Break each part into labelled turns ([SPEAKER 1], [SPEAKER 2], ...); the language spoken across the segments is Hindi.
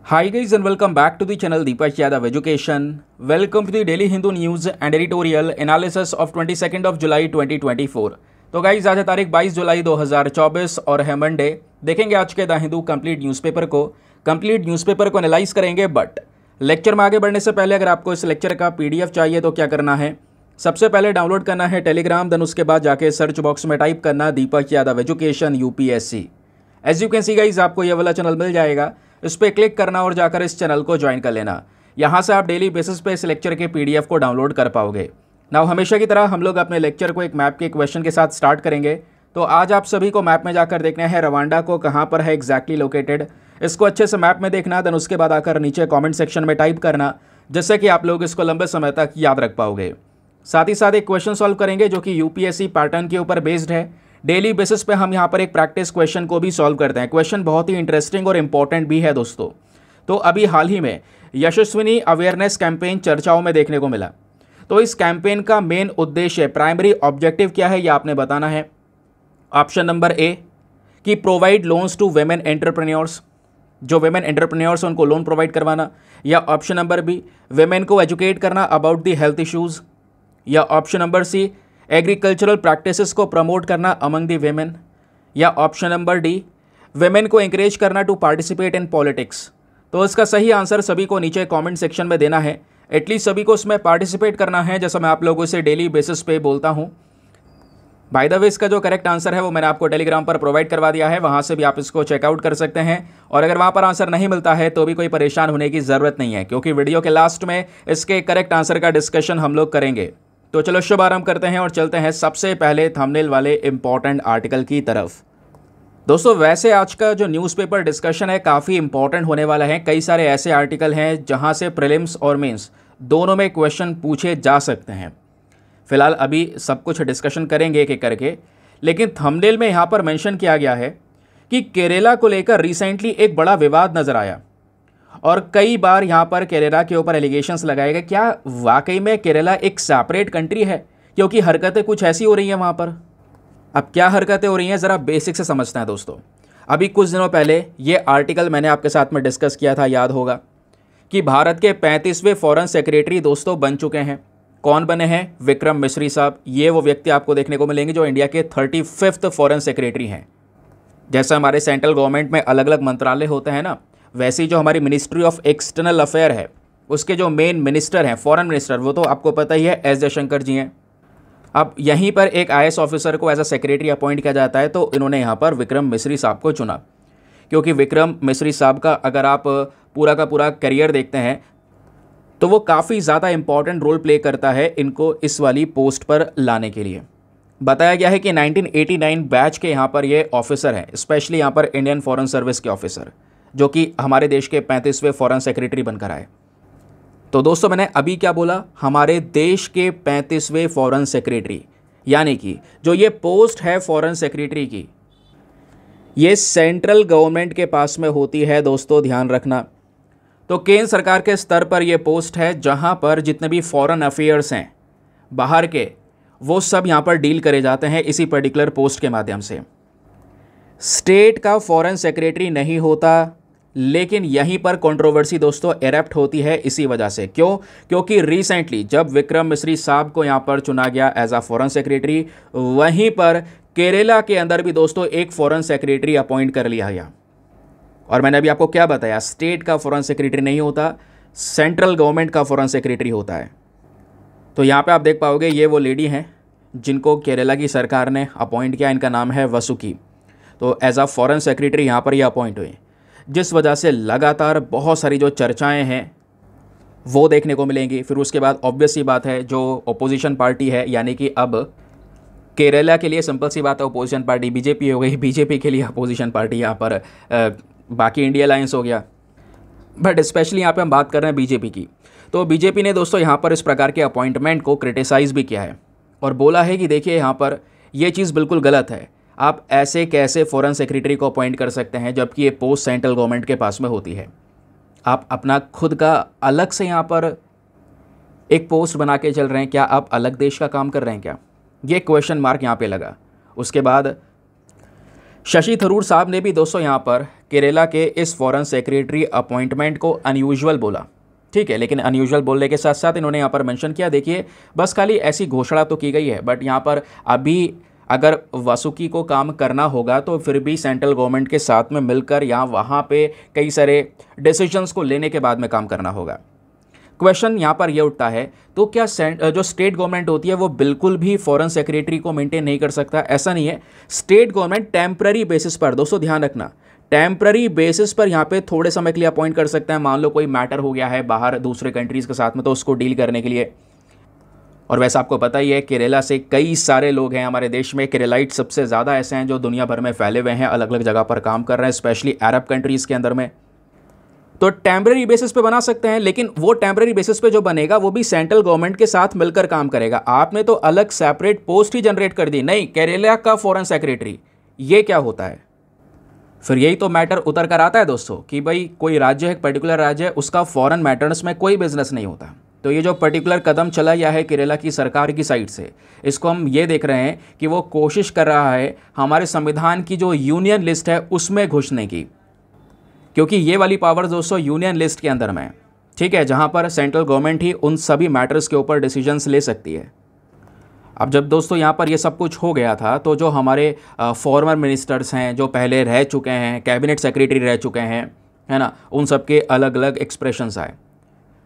[SPEAKER 1] Hi guys and welcome back to the channel Deepak Yadav Education. Welcome to the Daily Hindu News and Editorial Analysis of 22nd of July 2024. तो गाइज आज है तारीख 22 जुलाई 2024 और है मंडे। देखेंगे आज के द हिंदू कंप्लीट न्यूज़पेपर को एनालाइज करेंगे। बट लेक्चर में आगे बढ़ने से पहले अगर आपको इस लेक्चर का PDF चाहिए तो क्या करना है, सबसे पहले डाउनलोड करना है टेलीग्राम, देन उसके बाद जाके सर्च बॉक्स में टाइप करना Deepak Yadav education UPSC। As you can see guys आपको ये वाला चैनल मिल जाएगा, इस पर क्लिक करना और जाकर इस चैनल को ज्वाइन कर लेना। यहाँ से आप डेली बेसिस पे इस लेक्चर के PDF को डाउनलोड कर पाओगे। नाउ हमेशा की तरह हम लोग अपने लेक्चर को एक मैप के क्वेश्चन के साथ स्टार्ट करेंगे। तो आज आप सभी को मैप में जाकर देखना है रवांडा को कहाँ पर है एग्जैक्टली लोकेटेड। इसको अच्छे से मैप में देखना, देन उसके बाद आकर नीचे कॉमेंट सेक्शन में टाइप करना, जिससे कि आप लोग इसको लंबे समय तक याद रख पाओगे। साथ ही साथ एक क्वेश्चन सॉल्व करेंगे जो कि UPSC पैटर्न के ऊपर बेस्ड है। डेली बेसिस पे हम यहाँ पर एक प्रैक्टिस क्वेश्चन को भी सॉल्व करते हैं। क्वेश्चन बहुत ही इंटरेस्टिंग और इम्पॉर्टेंट भी है दोस्तों। तो अभी हाल ही में यशस्विनी अवेयरनेस कैंपेन चर्चाओं में देखने को मिला। तो इस कैंपेन का मेन उद्देश्य, प्राइमरी ऑब्जेक्टिव क्या है, ये आपने बताना है। ऑप्शन नंबर A कि provide loans to women entrepreneurs, जो वेमेन एंटरप्रेन्योर्स उनको लोन प्रोवाइड करवाना। या ऑप्शन नंबर B वेमेन को एजुकेट करना अबाउट द हेल्थ इश्यूज़। या option number C agricultural practices को प्रमोट करना अमंग दी वेमेन। या ऑप्शन नंबर D वेमेन को एंकरेज करना टू पार्टिसिपेट इन पॉलिटिक्स। तो इसका सही आंसर सभी को नीचे कमेंट सेक्शन में देना है। एटलीस्ट सभी को इसमें पार्टिसिपेट करना है, जैसा मैं आप लोगों से डेली बेसिस पे बोलता हूँ। बाय द वे इसका जो करेक्ट आंसर है वो मैंने आपको टेलीग्राम पर प्रोवाइड करवा दिया है, वहाँ से भी आप इसको चेकआउट कर सकते हैं। और अगर वहाँ पर आंसर नहीं मिलता है तो भी कोई परेशान होने की ज़रूरत नहीं है, क्योंकि वीडियो के लास्ट में इसके करेक्ट आंसर का डिस्कशन हम लोग करेंगे। तो चलो शुभारंभ करते हैं और चलते हैं सबसे पहले थंबनेल वाले इंपॉर्टेंट आर्टिकल की तरफ। दोस्तों वैसे आज का जो न्यूज़पेपर डिस्कशन है काफ़ी इंपॉर्टेंट होने वाला है। कई सारे ऐसे आर्टिकल हैं जहां से प्रीलिम्स और मेंस दोनों में क्वेश्चन पूछे जा सकते हैं। फिलहाल अभी सब कुछ डिस्कशन करेंगे एक एक करके, लेकिन थंबनेल में यहाँ पर मेंशन किया गया है कि केरला को लेकर रिसेंटली एक बड़ा विवाद नज़र आया और कई बार यहाँ पर केरला के ऊपर एलिगेशंस लगाए गए। क्या वाकई में केरला एक सेपरेट कंट्री है, क्योंकि हरकतें कुछ ऐसी हो रही हैं वहाँ पर। अब क्या हरकतें हो रही हैं ज़रा बेसिक से समझते हैं दोस्तों। अभी कुछ दिनों पहले ये आर्टिकल मैंने आपके साथ में डिस्कस किया था, याद होगा, कि भारत के 35वें फॉरेन सेक्रेटरी दोस्तों बन चुके हैं। कौन बने हैं? विक्रम मिश्री साहब। ये वो व्यक्ति आपको देखने को मिलेंगे जो इंडिया के 35th फॉरेन सेक्रेटरी हैं। जैसा हमारे सेंट्रल गवर्नमेंट में अलग अलग मंत्रालय होते हैं ना, वैसे ही जो हमारी मिनिस्ट्री ऑफ एक्सटर्नल अफेयर है उसके जो मेन मिनिस्टर हैं, फॉरेन मिनिस्टर, वो तो आपको पता ही है एस जयशंकर जी हैं। अब यहीं पर एक IAS ऑफिसर को एज अ सेक्रेटरी अपॉइंट किया जाता है, तो इन्होंने यहाँ पर विक्रम मिश्री साहब को चुना, क्योंकि विक्रम मिश्री साहब का अगर आप पूरा का पूरा करियर देखते हैं तो वो काफ़ी ज़्यादा इंपॉर्टेंट रोल प्ले करता है इनको इस वाली पोस्ट पर लाने के लिए। बताया गया है कि 1989 बैच के यहाँ पर ये ऑफिसर हैं, स्पेशली यहाँ पर इंडियन फॉरेन सर्विस के ऑफिसर, जो कि हमारे देश के 35वें फॉरेन सेक्रेटरी बनकर आए। तो दोस्तों मैंने अभी क्या बोला, हमारे देश के 35वें फॉरेन सेक्रेटरी, यानी कि जो ये पोस्ट है फॉरेन सेक्रेटरी की, ये सेंट्रल गवर्नमेंट के पास में होती है दोस्तों, ध्यान रखना। तो केंद्र सरकार के स्तर पर ये पोस्ट है जहां पर जितने भी फॉरेन अफेयर्स हैं बाहर के, वो सब यहां पर डील करे जाते हैं इसी पर्टिकुलर पोस्ट के माध्यम से। स्टेट का फॉरेन सेक्रेटरी नहीं होता, लेकिन यहीं पर कंट्रोवर्सी दोस्तों एरप्ट होती है इसी वजह से। क्यों? क्योंकि रिसेंटली जब विक्रम मिश्री साहब को यहाँ पर चुना गया एज अ फॉरेन सेक्रेटरी, वहीं पर केरला के अंदर भी दोस्तों एक फॉरेन सेक्रेटरी अपॉइंट कर लिया गया। और मैंने अभी आपको क्या बताया, स्टेट का फॉरेन सेक्रेटरी नहीं होता, सेंट्रल गवर्नमेंट का फॉरेन सेक्रेटरी होता है। तो यहाँ पर आप देख पाओगे ये वो लेडी हैं जिनको केरला की सरकार ने अपॉइंट किया। इनका नाम है वसुकी। तो एज अ फॉरेन सेक्रेटरी यहाँ पर ये अपॉइंट हुए, जिस वजह से लगातार बहुत सारी जो चर्चाएं हैं वो देखने को मिलेंगी। फिर उसके बाद ऑब्वियस सी बात है, जो अपोजिशन पार्टी है, यानी कि अब केरला के लिए सिंपल सी बात है अपोजिशन पार्टी बीजेपी हो गई, बीजेपी के लिए अपोजिशन पार्टी यहाँ पर बाकी इंडिया अलायंस हो गया। बट स्पेशली यहाँ पे हम बात कर रहे हैं बीजेपी की। तो बीजेपी ने दोस्तों यहाँ पर इस प्रकार के अपॉइंटमेंट को क्रिटिसाइज़ भी किया है और बोला है कि देखिए यहाँ पर ये चीज़ बिल्कुल गलत है। आप ऐसे कैसे फॉरेन सेक्रेटरी को अपॉइंट कर सकते हैं जबकि ये पोस्ट सेंट्रल गवर्नमेंट के पास में होती है। आप अपना खुद का अलग से यहाँ पर एक पोस्ट बना के चल रहे हैं, क्या आप अलग देश का काम कर रहे हैं क्या? ये क्वेश्चन मार्क यहाँ पे लगा। उसके बाद शशि थरूर साहब ने भी दोस्तों यहाँ पर केरला के इस फॉरेन सेक्रेटरी अपॉइंटमेंट को अनयूजुअल बोला, ठीक है, लेकिन अनयूजुअल बोलने के साथ साथ इन्होंने यहाँ पर मेंशन किया, देखिए बस खाली ऐसी घोषणा तो की गई है, बट यहाँ पर अभी अगर वासुकी को काम करना होगा तो फिर भी सेंट्रल गवर्नमेंट के साथ में मिलकर यहाँ वहाँ पे कई सारे डिसीजंस को लेने के बाद में काम करना होगा। क्वेश्चन यहाँ पर यह उठता है, तो क्या जो स्टेट गवर्नमेंट होती है वो बिल्कुल भी फॉरेन सेक्रेटरी को मेंटेन नहीं कर सकता? ऐसा नहीं है। स्टेट गवर्नमेंट टेम्पररी बेसिस पर, दोस्तों ध्यान रखना, टेम्पररी बेसिस पर यहाँ पे थोड़े समय के लिए अपॉइंट कर सकते हैं। मान लो कोई मैटर हो गया है बाहर दूसरे कंट्रीज़ के साथ में, तो उसको डील करने के लिए। और वैसे आपको पता ही है केरला से कई सारे लोग हैं हमारे देश में, केरलाइट सबसे ज़्यादा ऐसे हैं जो दुनिया भर में फैले हुए हैं, अलग अलग जगह पर काम कर रहे हैं, स्पेशली अरब कंट्रीज़ के अंदर में। तो टेम्पररी बेसिस पे बना सकते हैं, लेकिन वो टेम्पररी बेसिस पे जो बनेगा वो भी सेंट्रल गवर्नमेंट के साथ मिलकर काम करेगा। आपने तो अलग सेपरेट पोस्ट ही जनरेट कर दी, नहीं केरला का फॉरेन सेक्रेटरी, ये क्या होता है? फिर यही तो मैटर उतर कर आता है दोस्तों कि भाई कोई राज्य है, एक पर्टिकुलर राज्य है, उसका फॉरेन मैटर्स में कोई बिजनेस नहीं होता। तो ये जो पर्टिकुलर कदम चला गया है केरला की सरकार की साइड से, इसको हम ये देख रहे हैं कि वो कोशिश कर रहा है हमारे संविधान की जो यूनियन लिस्ट है उसमें घुसने की, क्योंकि ये वाली पावर दोस्तों यूनियन लिस्ट के अंदर में, ठीक है, जहाँ पर सेंट्रल गवर्नमेंट ही उन सभी मैटर्स के ऊपर डिसीजंस ले सकती है। अब जब दोस्तों यहाँ पर ये सब कुछ हो गया था, तो जो हमारे फॉर्मर मिनिस्टर्स हैं, जो पहले रह चुके हैं, कैबिनेट सेक्रेटरी रह चुके हैं, है ना, उन सब के अलग अलग एक्सप्रेशंस आए।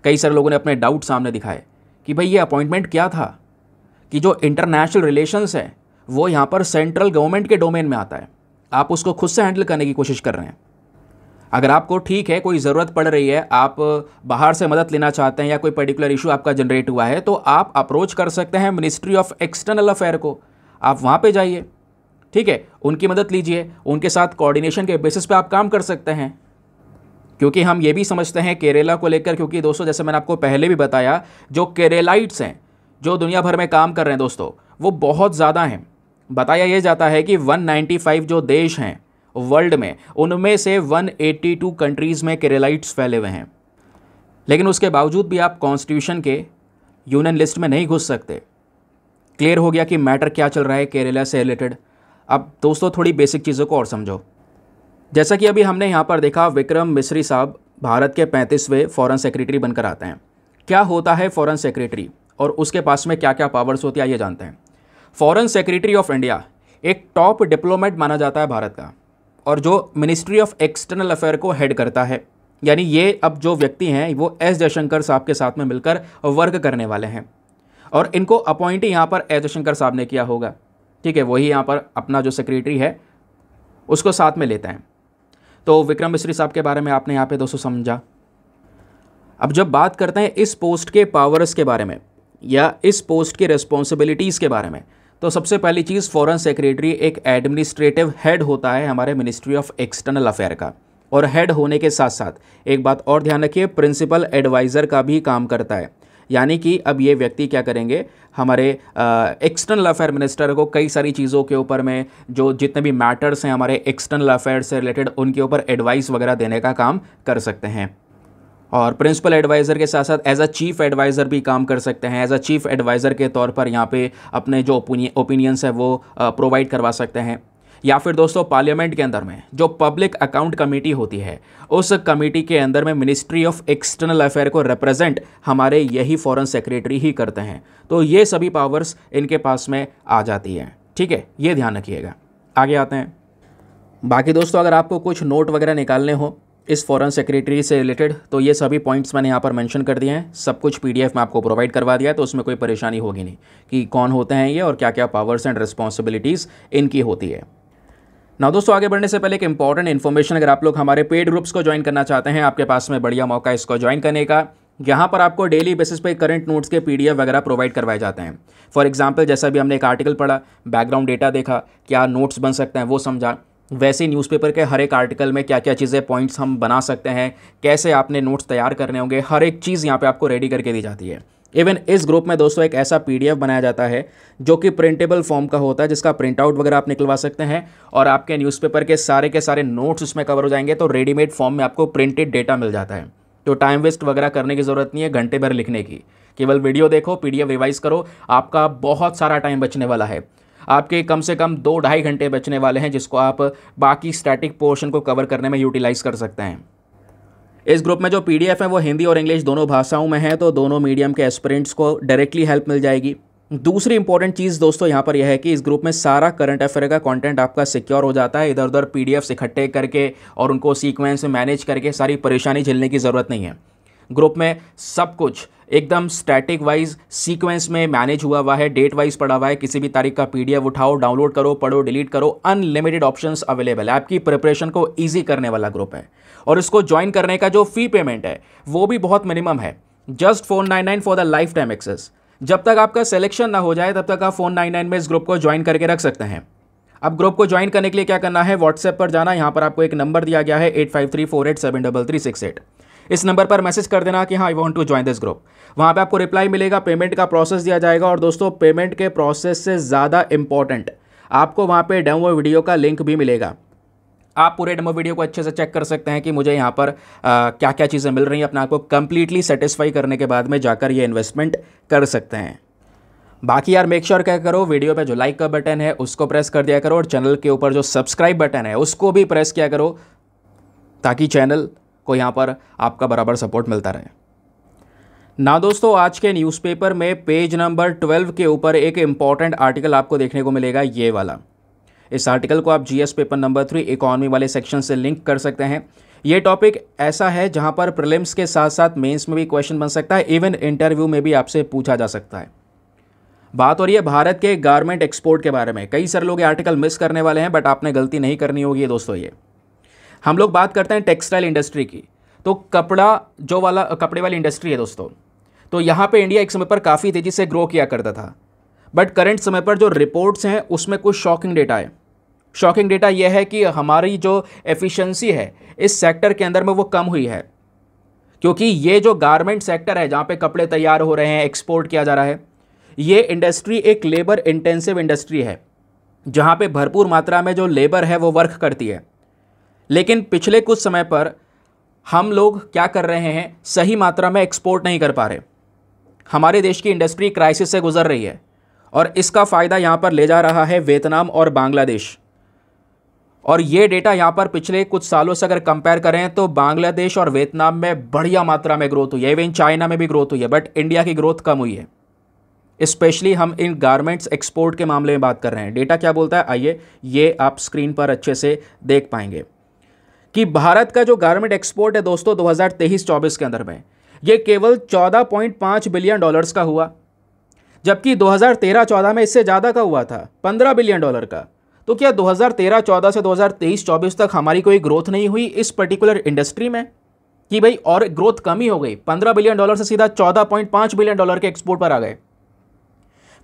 [SPEAKER 1] कई सारे लोगों ने अपने डाउट सामने दिखाए कि भाई ये अपॉइंटमेंट क्या था, कि जो इंटरनेशनल रिलेशंस है वो यहाँ पर सेंट्रल गवर्नमेंट के डोमेन में आता है, आप उसको खुद से हैंडल करने की कोशिश कर रहे हैं। अगर आपको ठीक है कोई ज़रूरत पड़ रही है, आप बाहर से मदद लेना चाहते हैं या कोई पर्टिकुलर इशू आपका जनरेट हुआ है, तो आप अप्रोच कर सकते हैं मिनिस्ट्री ऑफ एक्सटर्नल अफेयर को। आप वहाँ पे जाइए, ठीक है, उनकी मदद लीजिए, उनके साथ कोऑर्डिनेशन के बेसिस पे आप काम कर सकते हैं। क्योंकि हम ये भी समझते हैं केरला को लेकर, क्योंकि दोस्तों जैसे मैंने आपको पहले भी बताया, जो केरलाइट्स हैं जो दुनिया भर में काम कर रहे हैं दोस्तों, वो बहुत ज़्यादा हैं। बताया ये जाता है कि 195 जो देश हैं वर्ल्ड में, उनमें से 182 कंट्रीज़ में केरलाइट्स फैले हुए हैं। लेकिन उसके बावजूद भी आप कॉन्स्टिट्यूशन के यूनियन लिस्ट में नहीं घुस सकते। क्लियर हो गया कि मैटर क्या चल रहा है केरला से रिलेटेड। अब दोस्तों थोड़ी बेसिक चीज़ों को और समझो। जैसा कि अभी हमने यहाँ पर देखा, विक्रम मिस्री साहब भारत के 35वें फॉरेन सेक्रेटरी बनकर आते हैं। क्या होता है फॉरेन सेक्रेटरी और उसके पास में क्या क्या पावर्स होती है, आइए जानते हैं। फॉरेन सेक्रेटरी ऑफ इंडिया एक टॉप डिप्लोमेट माना जाता है भारत का, और जो मिनिस्ट्री ऑफ एक्सटर्नल अफेयर को हेड करता है। यानी ये अब जो व्यक्ति हैं वो एस जयशंकर साहब के साथ में मिलकर वर्क करने वाले हैं, और इनको अपॉइंट यहाँ पर एस जयशंकर साहब ने किया होगा, ठीक है, वही यहाँ पर अपना जो सेक्रेटरी है उसको साथ में लेते हैं। तो विक्रम मिस्री साहब के बारे में आपने यहाँ पे दोस्तों समझा। अब जब बात करते हैं इस पोस्ट के पावर्स के बारे में या इस पोस्ट की रिस्पॉन्सिबिलिटीज़ के बारे में, तो सबसे पहली चीज़, फॉरेन सेक्रेटरी एक एडमिनिस्ट्रेटिव हेड होता है हमारे मिनिस्ट्री ऑफ एक्सटर्नल अफेयर का, और हेड होने के साथ साथ एक बात और ध्यान रखिए, प्रिंसिपल एडवाइज़र का भी काम करता है। यानी कि अब ये व्यक्ति क्या करेंगे, हमारे एक्सटर्नल अफेयर मिनिस्टर को कई सारी चीज़ों के ऊपर में, जो जितने भी मैटर्स हैं हमारे एक्सटर्नल अफेयर से रिलेटेड, उनके ऊपर एडवाइस वगैरह देने का काम कर सकते हैं। और प्रिंसिपल एडवाइज़र के साथ साथ एज अ चीफ़ एडवाइज़र भी काम कर सकते हैं। एज अ चीफ़ एडवाइज़र के तौर पर यहाँ पे अपने जो ओपिनियंस है वो प्रोवाइड करवा सकते हैं। या फिर दोस्तों पार्लियामेंट के अंदर में जो पब्लिक अकाउंट कमेटी होती है, उस कमेटी के अंदर में मिनिस्ट्री ऑफ एक्सटर्नल अफेयर को रिप्रेजेंट हमारे यही फॉरेन सेक्रेटरी ही करते हैं। तो ये सभी पावर्स इनके पास में आ जाती हैं, ठीक है, ये ध्यान रखिएगा। आगे आते हैं। बाकी दोस्तों अगर आपको कुछ नोट वगैरह निकालने हो इस फॉरेन सेक्रेटरी से रिलेटेड, तो ये सभी पॉइंट्स मैंने यहाँ पर मेंशन कर दिए हैं। सब कुछ PDF में आपको प्रोवाइड करवा दिया है, तो उसमें कोई परेशानी होगी नहीं कि कौन होते हैं ये और क्या क्या पावर्स एंड रिस्पॉन्सिबिलिटीज़ इनकी होती है। ना दोस्तों आगे बढ़ने से पहले एक इंपॉर्टेंट इन्फॉर्मेशन, अगर आप लोग हमारे पेड ग्रुप्स को ज्वाइन करना चाहते हैं, आपके पास में बढ़िया मौका है इसको ज्वाइन करने का। यहाँ पर आपको डेली बेसिस पे करंट नोट्स के PDF वगैरह प्रोवाइड करवाए जाते हैं। फॉर एग्जांपल जैसा भी हमने एक आर्टिकल पढ़ा, बैकग्राउंड डेटा देखा, क्या नोट्स बन सकते हैं वो समझा, वैसे ही न्यूज़पेपर के हर एक आर्टिकल में क्या क्या चीज़ें पॉइंट्स हम बना सकते हैं, कैसे आपने नोट्स तैयार करने होंगे, हर एक चीज़ यहाँ पे आपको रेडी करके दी जाती है। इवन इस ग्रुप में दोस्तों एक ऐसा PDF बनाया जाता है जो कि प्रिंटेबल फॉर्म का होता है, जिसका प्रिंट आउट वगैरह आप निकलवा सकते हैं, और आपके न्यूज़पेपर के सारे नोट्स उसमें कवर हो जाएंगे। तो रेडीमेड फॉर्म में आपको प्रिंटेड डेटा मिल जाता है। तो टाइम वेस्ट वगैरह करने की ज़रूरत नहीं है घंटे भर लिखने की, केवल वीडियो देखो, PDF रिवाइज़ करो, आपका बहुत सारा टाइम बचने वाला है। आपके कम से कम 2-2.5 घंटे बचने वाले हैं, जिसको आप बाकी स्टैटिक पोर्शन को कवर करने में यूटिलाइज कर सकते हैं। इस ग्रुप में जो पीडीएफ है वो हिंदी और इंग्लिश दोनों भाषाओं में है, तो दोनों मीडियम के एस्पिरेंट्स को डायरेक्टली हेल्प मिल जाएगी। दूसरी इंपॉर्टेंट चीज़ दोस्तों यहाँ पर यह है कि इस ग्रुप में सारा करंट अफेयर का कंटेंट आपका सिक्योर हो जाता है। इधर उधर पीडीएफ्स इकट्ठे करके और उनको सीक्वेंस में मैनेज करके सारी परेशानी झेलने की ज़रूरत नहीं है। ग्रुप में सब कुछ एकदम स्टैटिक वाइज सीक्वेंस में मैनेज हुआ है, डेट वाइज पड़ा हुआ है। किसी भी तारीख का पीडीएफ उठाओ, डाउनलोड करो, पढ़ो, डिलीट करो, अनलिमिटेड ऑप्शंस अवेलेबल है। आपकी प्रिपरेशन को ईजी करने वाला ग्रुप है। और इसको ज्वाइन करने का जो फी पेमेंट है वो भी बहुत मिनिमम है, just 499 for the lifetime access. जब तक आपका सिलेक्शन ना हो जाए तब तक आप 499 में इस ग्रुप को ज्वाइन करके रख सकते हैं। अब ग्रुप को ज्वाइन करने के लिए क्या करना है, व्हाट्सएप पर जाना। यहाँ पर आपको एक नंबर दिया गया है 8534873368। इस नंबर पर मैसेज कर देना कि हाँ I want to join this group. वहाँ पे आपको रिप्लाई मिलेगा, पेमेंट का प्रोसेस दिया जाएगा। और दोस्तों पेमेंट के प्रोसेस से ज़्यादा इंपॉर्टेंट आपको वहाँ पे डेमो वीडियो का लिंक भी मिलेगा। आप पूरे डेमो वीडियो को अच्छे से चेक कर सकते हैं कि मुझे यहाँ पर क्या क्या चीज़ें मिल रही हैं। अपने आप को कंप्लीटली सेटिस्फाई करने के बाद में जाकर ये इन्वेस्टमेंट कर सकते हैं। बाकी यार मेक श्योर क्या करो, वीडियो पे जो लाइक का बटन है उसको प्रेस कर दिया करो और चैनल के ऊपर जो सब्सक्राइब बटन है उसको भी प्रेस किया करो, ताकि चैनल को यहाँ पर आपका बराबर सपोर्ट मिलता रहे ना। दोस्तों आज के न्यूज़पेपर में पेज नंबर 12 के ऊपर एक इम्पॉर्टेंट आर्टिकल आपको देखने को मिलेगा, ये वाला। इस आर्टिकल को आप जीएस पेपर नंबर 3 इकोनॉमी वाले सेक्शन से लिंक कर सकते हैं। ये टॉपिक ऐसा है जहां पर प्रीलिम्स के साथ साथ मेंस में भी क्वेश्चन बन सकता है, इवन इंटरव्यू में भी आपसे पूछा जा सकता है। बात हो रही है भारत के गारमेंट एक्सपोर्ट के बारे में। कई सारे लोग ये आर्टिकल मिस करने वाले हैं, बट आपने गलती नहीं करनी होगी दोस्तों। ये हम लोग बात करते हैं टेक्सटाइल इंडस्ट्री की, तो कपड़े वाली इंडस्ट्री है दोस्तों। तो यहाँ पे इंडिया एक समय पर काफ़ी तेज़ी से ग्रो किया करता था, बट करंट समय पर जो रिपोर्ट्स हैं उसमें कुछ शॉकिंग डेटा है। शॉकिंग डेटा यह है कि हमारी जो एफिशिएंसी है इस सेक्टर के अंदर में वो कम हुई है, क्योंकि ये जो गारमेंट सेक्टर है जहाँ पे कपड़े तैयार हो रहे हैं, एक्सपोर्ट किया जा रहा है, ये इंडस्ट्री एक लेबर इंटेंसिव इंडस्ट्री है जहाँ पे भरपूर मात्रा में जो लेबर है वो वर्क करती है। लेकिन पिछले कुछ समय पर हम लोग क्या कर रहे हैं, सही मात्रा में एक्सपोर्ट नहीं कर पा रहे। हमारे देश की इंडस्ट्री क्राइसिस से गुजर रही है और इसका फ़ायदा यहाँ पर ले जा रहा है वियतनाम और बांग्लादेश। और ये डेटा यहाँ पर पिछले कुछ सालों से अगर कंपेयर करें तो बांग्लादेश और वियतनाम में बढ़िया मात्रा में ग्रोथ हुई है, इवन चाइना में भी ग्रोथ हुई है, बट इंडिया की ग्रोथ कम हुई है। स्पेशली हम इन गारमेंट्स एक्सपोर्ट के मामले में बात कर रहे हैं। डेटा क्या बोलता है, आइए ये आप स्क्रीन पर अच्छे से देख पाएंगे कि भारत का जो गारमेंट एक्सपोर्ट है दोस्तों 2023-24 के अंदर में ये केवल $14.5 बिलियन का हुआ, जबकि 2013-14 में इससे ज़्यादा का हुआ था, $15 बिलियन का। तो क्या 2013-14 से 2023-24 तक हमारी कोई ग्रोथ नहीं हुई इस पर्टिकुलर इंडस्ट्री में, कि भाई और ग्रोथ कम ही हो गई? $15 बिलियन से सीधा $14.5 बिलियन के एक्सपोर्ट पर आ गए।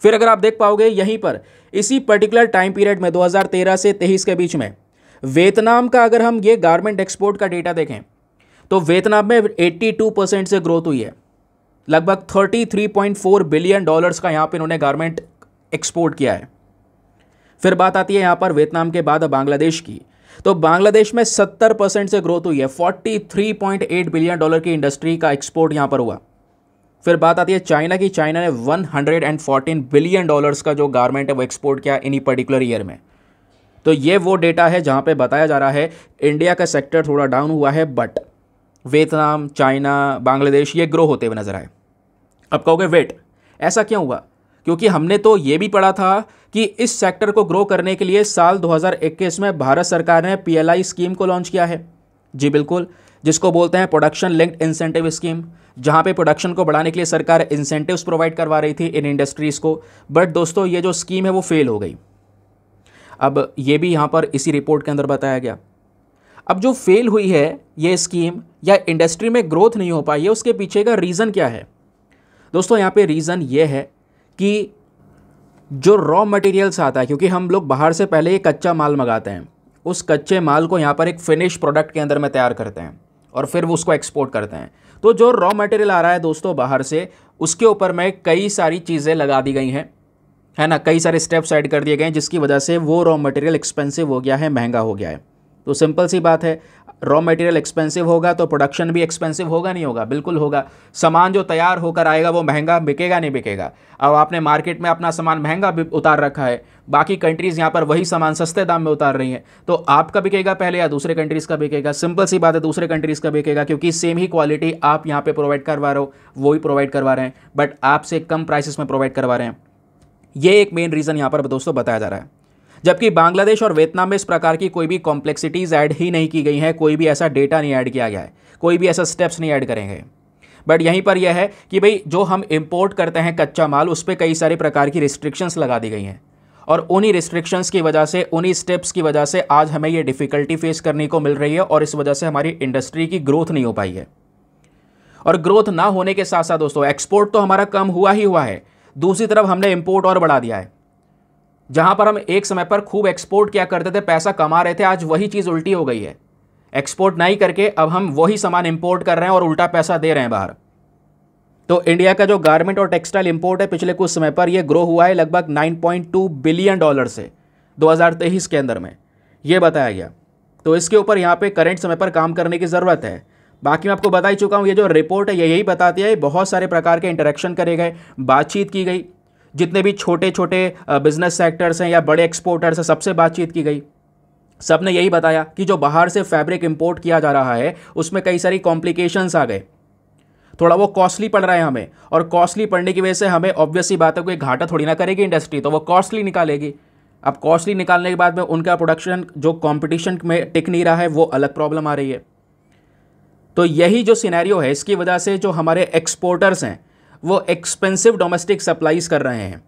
[SPEAKER 1] फिर अगर आप देख पाओगे यहीं पर इसी पर्टिकुलर टाइम पीरियड में 2013 से 23 के बीच में वियतनाम का अगर हम ये गारमेंट एक्सपोर्ट का डेटा देखें तो वियतनाम में 82% से ग्रोथ हुई है। लगभग $33.4 बिलियन का यहाँ पे इन्होंने गारमेंट एक्सपोर्ट किया है। फिर बात आती है यहाँ पर वियतनाम के बाद बांग्लादेश की, तो बांग्लादेश में 70% से ग्रोथ हुई है, $43.8 बिलियन की इंडस्ट्री का एक्सपोर्ट यहाँ पर हुआ। फिर बात आती है चाइना की, चाइना ने $114 बिलियन का जो गारमेंट है वो एक्सपोर्ट किया इन्हीं पर्टिकुलर ईयर में। तो ये वो डेटा है जहाँ पे बताया जा रहा है इंडिया का सेक्टर थोड़ा डाउन हुआ है, बट वियतनाम, चाइना, बांग्लादेश ये ग्रो होते हुए नजर आए। अब कहोगे वेट, ऐसा क्यों हुआ? क्योंकि हमने तो ये भी पढ़ा था कि इस सेक्टर को ग्रो करने के लिए साल 2021 में भारत सरकार ने PLI स्कीम को लॉन्च किया है। जी बिल्कुल, जिसको बोलते हैं प्रोडक्शन लिंक्ड इंसेंटिव स्कीम, जहाँ पे प्रोडक्शन को बढ़ाने के लिए सरकार इंसेंटिव्स प्रोवाइड करवा रही थी इन इंडस्ट्रीज़ को। बट दोस्तों ये जो स्कीम है वो फेल हो गई। अब ये भी यहाँ पर इसी रिपोर्ट के अंदर बताया गया। अब जो फेल हुई है ये स्कीम या इंडस्ट्री में ग्रोथ नहीं हो पाई है, उसके पीछे का रीज़न क्या है दोस्तों? यहाँ पे रीज़न ये है कि जो रॉ मटेरियल्स आता है, क्योंकि हम लोग बाहर से पहले ये कच्चा माल मंगाते हैं, उस कच्चे माल को यहाँ पर एक फिनिश प्रोडक्ट के अंदर में तैयार करते हैं और फिर वो उसको एक्सपोर्ट करते हैं। तो जो रॉ मटेरियल आ रहा है दोस्तों बाहर से, उसके ऊपर में कई सारी चीज़ें लगा दी गई हैं, है ना, कई सारे स्टेप्स ऐड कर दिए गए हैं, जिसकी वजह से वो रॉ मटेरियल एक्सपेंसिव हो गया है, महंगा हो गया है। तो सिंपल सी बात है, रॉ मटेरियल एक्सपेंसिव होगा तो प्रोडक्शन भी एक्सपेंसिव होगा, नहीं होगा? बिल्कुल होगा। सामान जो तैयार होकर आएगा वो महंगा बिकेगा, नहीं बिकेगा? अब आपने मार्केट में अपना सामान महंगा उतार रखा है, बाकी कंट्रीज़ यहाँ पर वही सामान सस्ते दाम में उतार रही हैं, तो आपका बिकेगा पहले या दूसरे कंट्रीज़ का बिकेगा? सिंपल सी बात है, दूसरे कंट्रीज़ का बिकेगा, क्योंकि सेम ही क्वालिटी आप यहाँ पे प्रोवाइड करवा रहे हो, वो ही प्रोवाइड करवा रहे हैं, बट आपसे कम प्राइसेस में प्रोवाइड करवा रहे हैं। ये एक मेन रीज़न यहाँ पर दोस्तों बताया जा रहा है। जबकि बांग्लादेश और वियतनाम में इस प्रकार की कोई भी कॉम्प्लेक्सिटीज़ ऐड ही नहीं की गई हैं, कोई भी ऐसा डेटा नहीं ऐड किया गया है, कोई भी ऐसा स्टेप्स नहीं ऐड करेंगे। बट यहीं पर यह है कि भाई जो हम इंपोर्ट करते हैं कच्चा माल, उस पर कई सारे प्रकार की रिस्ट्रिक्शंस लगा दी गई हैं, और उन्हीं रिस्ट्रिक्शंस की वजह से, उन्हीं स्टेप्स की वजह से आज हमें ये डिफ़िकल्टी फेस करने को मिल रही है, और इस वजह से हमारी इंडस्ट्री की ग्रोथ नहीं हो पाई है। और ग्रोथ ना होने के साथ साथ दोस्तों एक्सपोर्ट तो हमारा कम हुआ ही हुआ है, दूसरी तरफ हमने इंपोर्ट और बढ़ा दिया है। जहां पर हम एक समय पर खूब एक्सपोर्ट किया करते थे, पैसा कमा रहे थे, आज वही चीज़ उल्टी हो गई है। एक्सपोर्ट नहीं करके अब हम वही सामान इंपोर्ट कर रहे हैं और उल्टा पैसा दे रहे हैं बाहर। तो इंडिया का जो गारमेंट और टेक्सटाइल इंपोर्ट है, पिछले कुछ समय पर यह ग्रो हुआ है लगभग 9.2 बिलियन डॉलर से 2023 के अंदर में, यह बताया गया। तो इसके ऊपर यहाँ पे करंट समय पर काम करने की ज़रूरत है। बाकी मैं आपको बता ही चुका हूँ, ये जो रिपोर्ट है ये यही बताती है, बहुत सारे प्रकार के इंटरेक्शन करे गए, बातचीत की गई, जितने भी छोटे छोटे बिजनेस सेक्टर्स हैं या बड़े एक्सपोर्टर्स हैं, सबसे बातचीत की गई। सब ने यही बताया कि जो बाहर से फैब्रिक इंपोर्ट किया जा रहा है उसमें कई सारी कॉम्प्लिकेशंस आ गए, थोड़ा वो कॉस्टली पड़ रहा है हमें, और कॉस्टली पड़ने की वजह से हमें ऑब्वियस सी बात है कोई घाटा थोड़ी ना करेगी इंडस्ट्री, तो वो कॉस्टली निकालेगी। अब कॉस्टली निकालने के बाद में उनका प्रोडक्शन जो कॉम्पिटिशन में टिक नहीं रहा है, वो अलग प्रॉब्लम आ रही है। तो यही जो सिनेरियो है, इसकी वजह से जो हमारे एक्सपोर्टर्स हैं वो एक्सपेंसिव डोमेस्टिक सप्लाईज कर रहे हैं,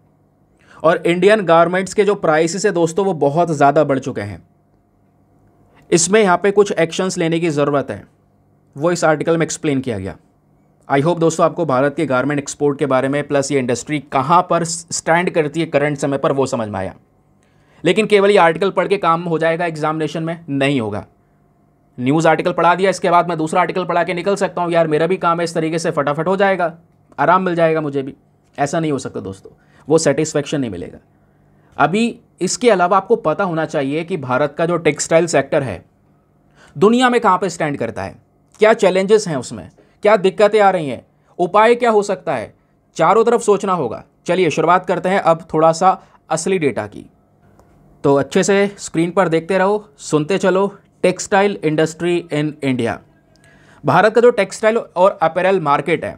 [SPEAKER 1] और इंडियन गारमेंट्स के जो प्राइसेस है दोस्तों वो बहुत ज़्यादा बढ़ चुके हैं। इसमें यहाँ पे कुछ एक्शंस लेने की ज़रूरत है, वो इस आर्टिकल में एक्सप्लेन किया गया। आई होप दोस्तों आपको भारत के गारमेंट एक्सपोर्ट के बारे में, प्लस ये इंडस्ट्री कहाँ पर स्टैंड करती है करंट समय पर, वो समझ में आया। लेकिन केवल ये आर्टिकल पढ़ के काम हो जाएगा एग्जामिनेशन में? नहीं होगा। न्यूज़ आर्टिकल पढ़ा दिया, इसके बाद मैं दूसरा आर्टिकल पढ़ा के निकल सकता हूँ, यार मेरा भी काम है, इस तरीके से फटाफट हो जाएगा, आराम मिल जाएगा मुझे भी। ऐसा नहीं हो सकता दोस्तों, वो सेटिस्फेक्शन नहीं मिलेगा। अभी इसके अलावा आपको पता होना चाहिए कि भारत का जो टेक्सटाइल सेक्टर है दुनिया में कहाँ पे स्टैंड करता है, क्या चैलेंजेस हैं उसमें, क्या दिक्कतें आ रही हैं, उपाय क्या हो सकता है, चारों तरफ सोचना होगा। चलिए शुरुआत करते हैं अब थोड़ा सा असली डेटा की। तो अच्छे से स्क्रीन पर देखते रहो, सुनते चलो। Textile industry in India, Bharat का जो टेक्सटाइल और अपैरल मार्केट है,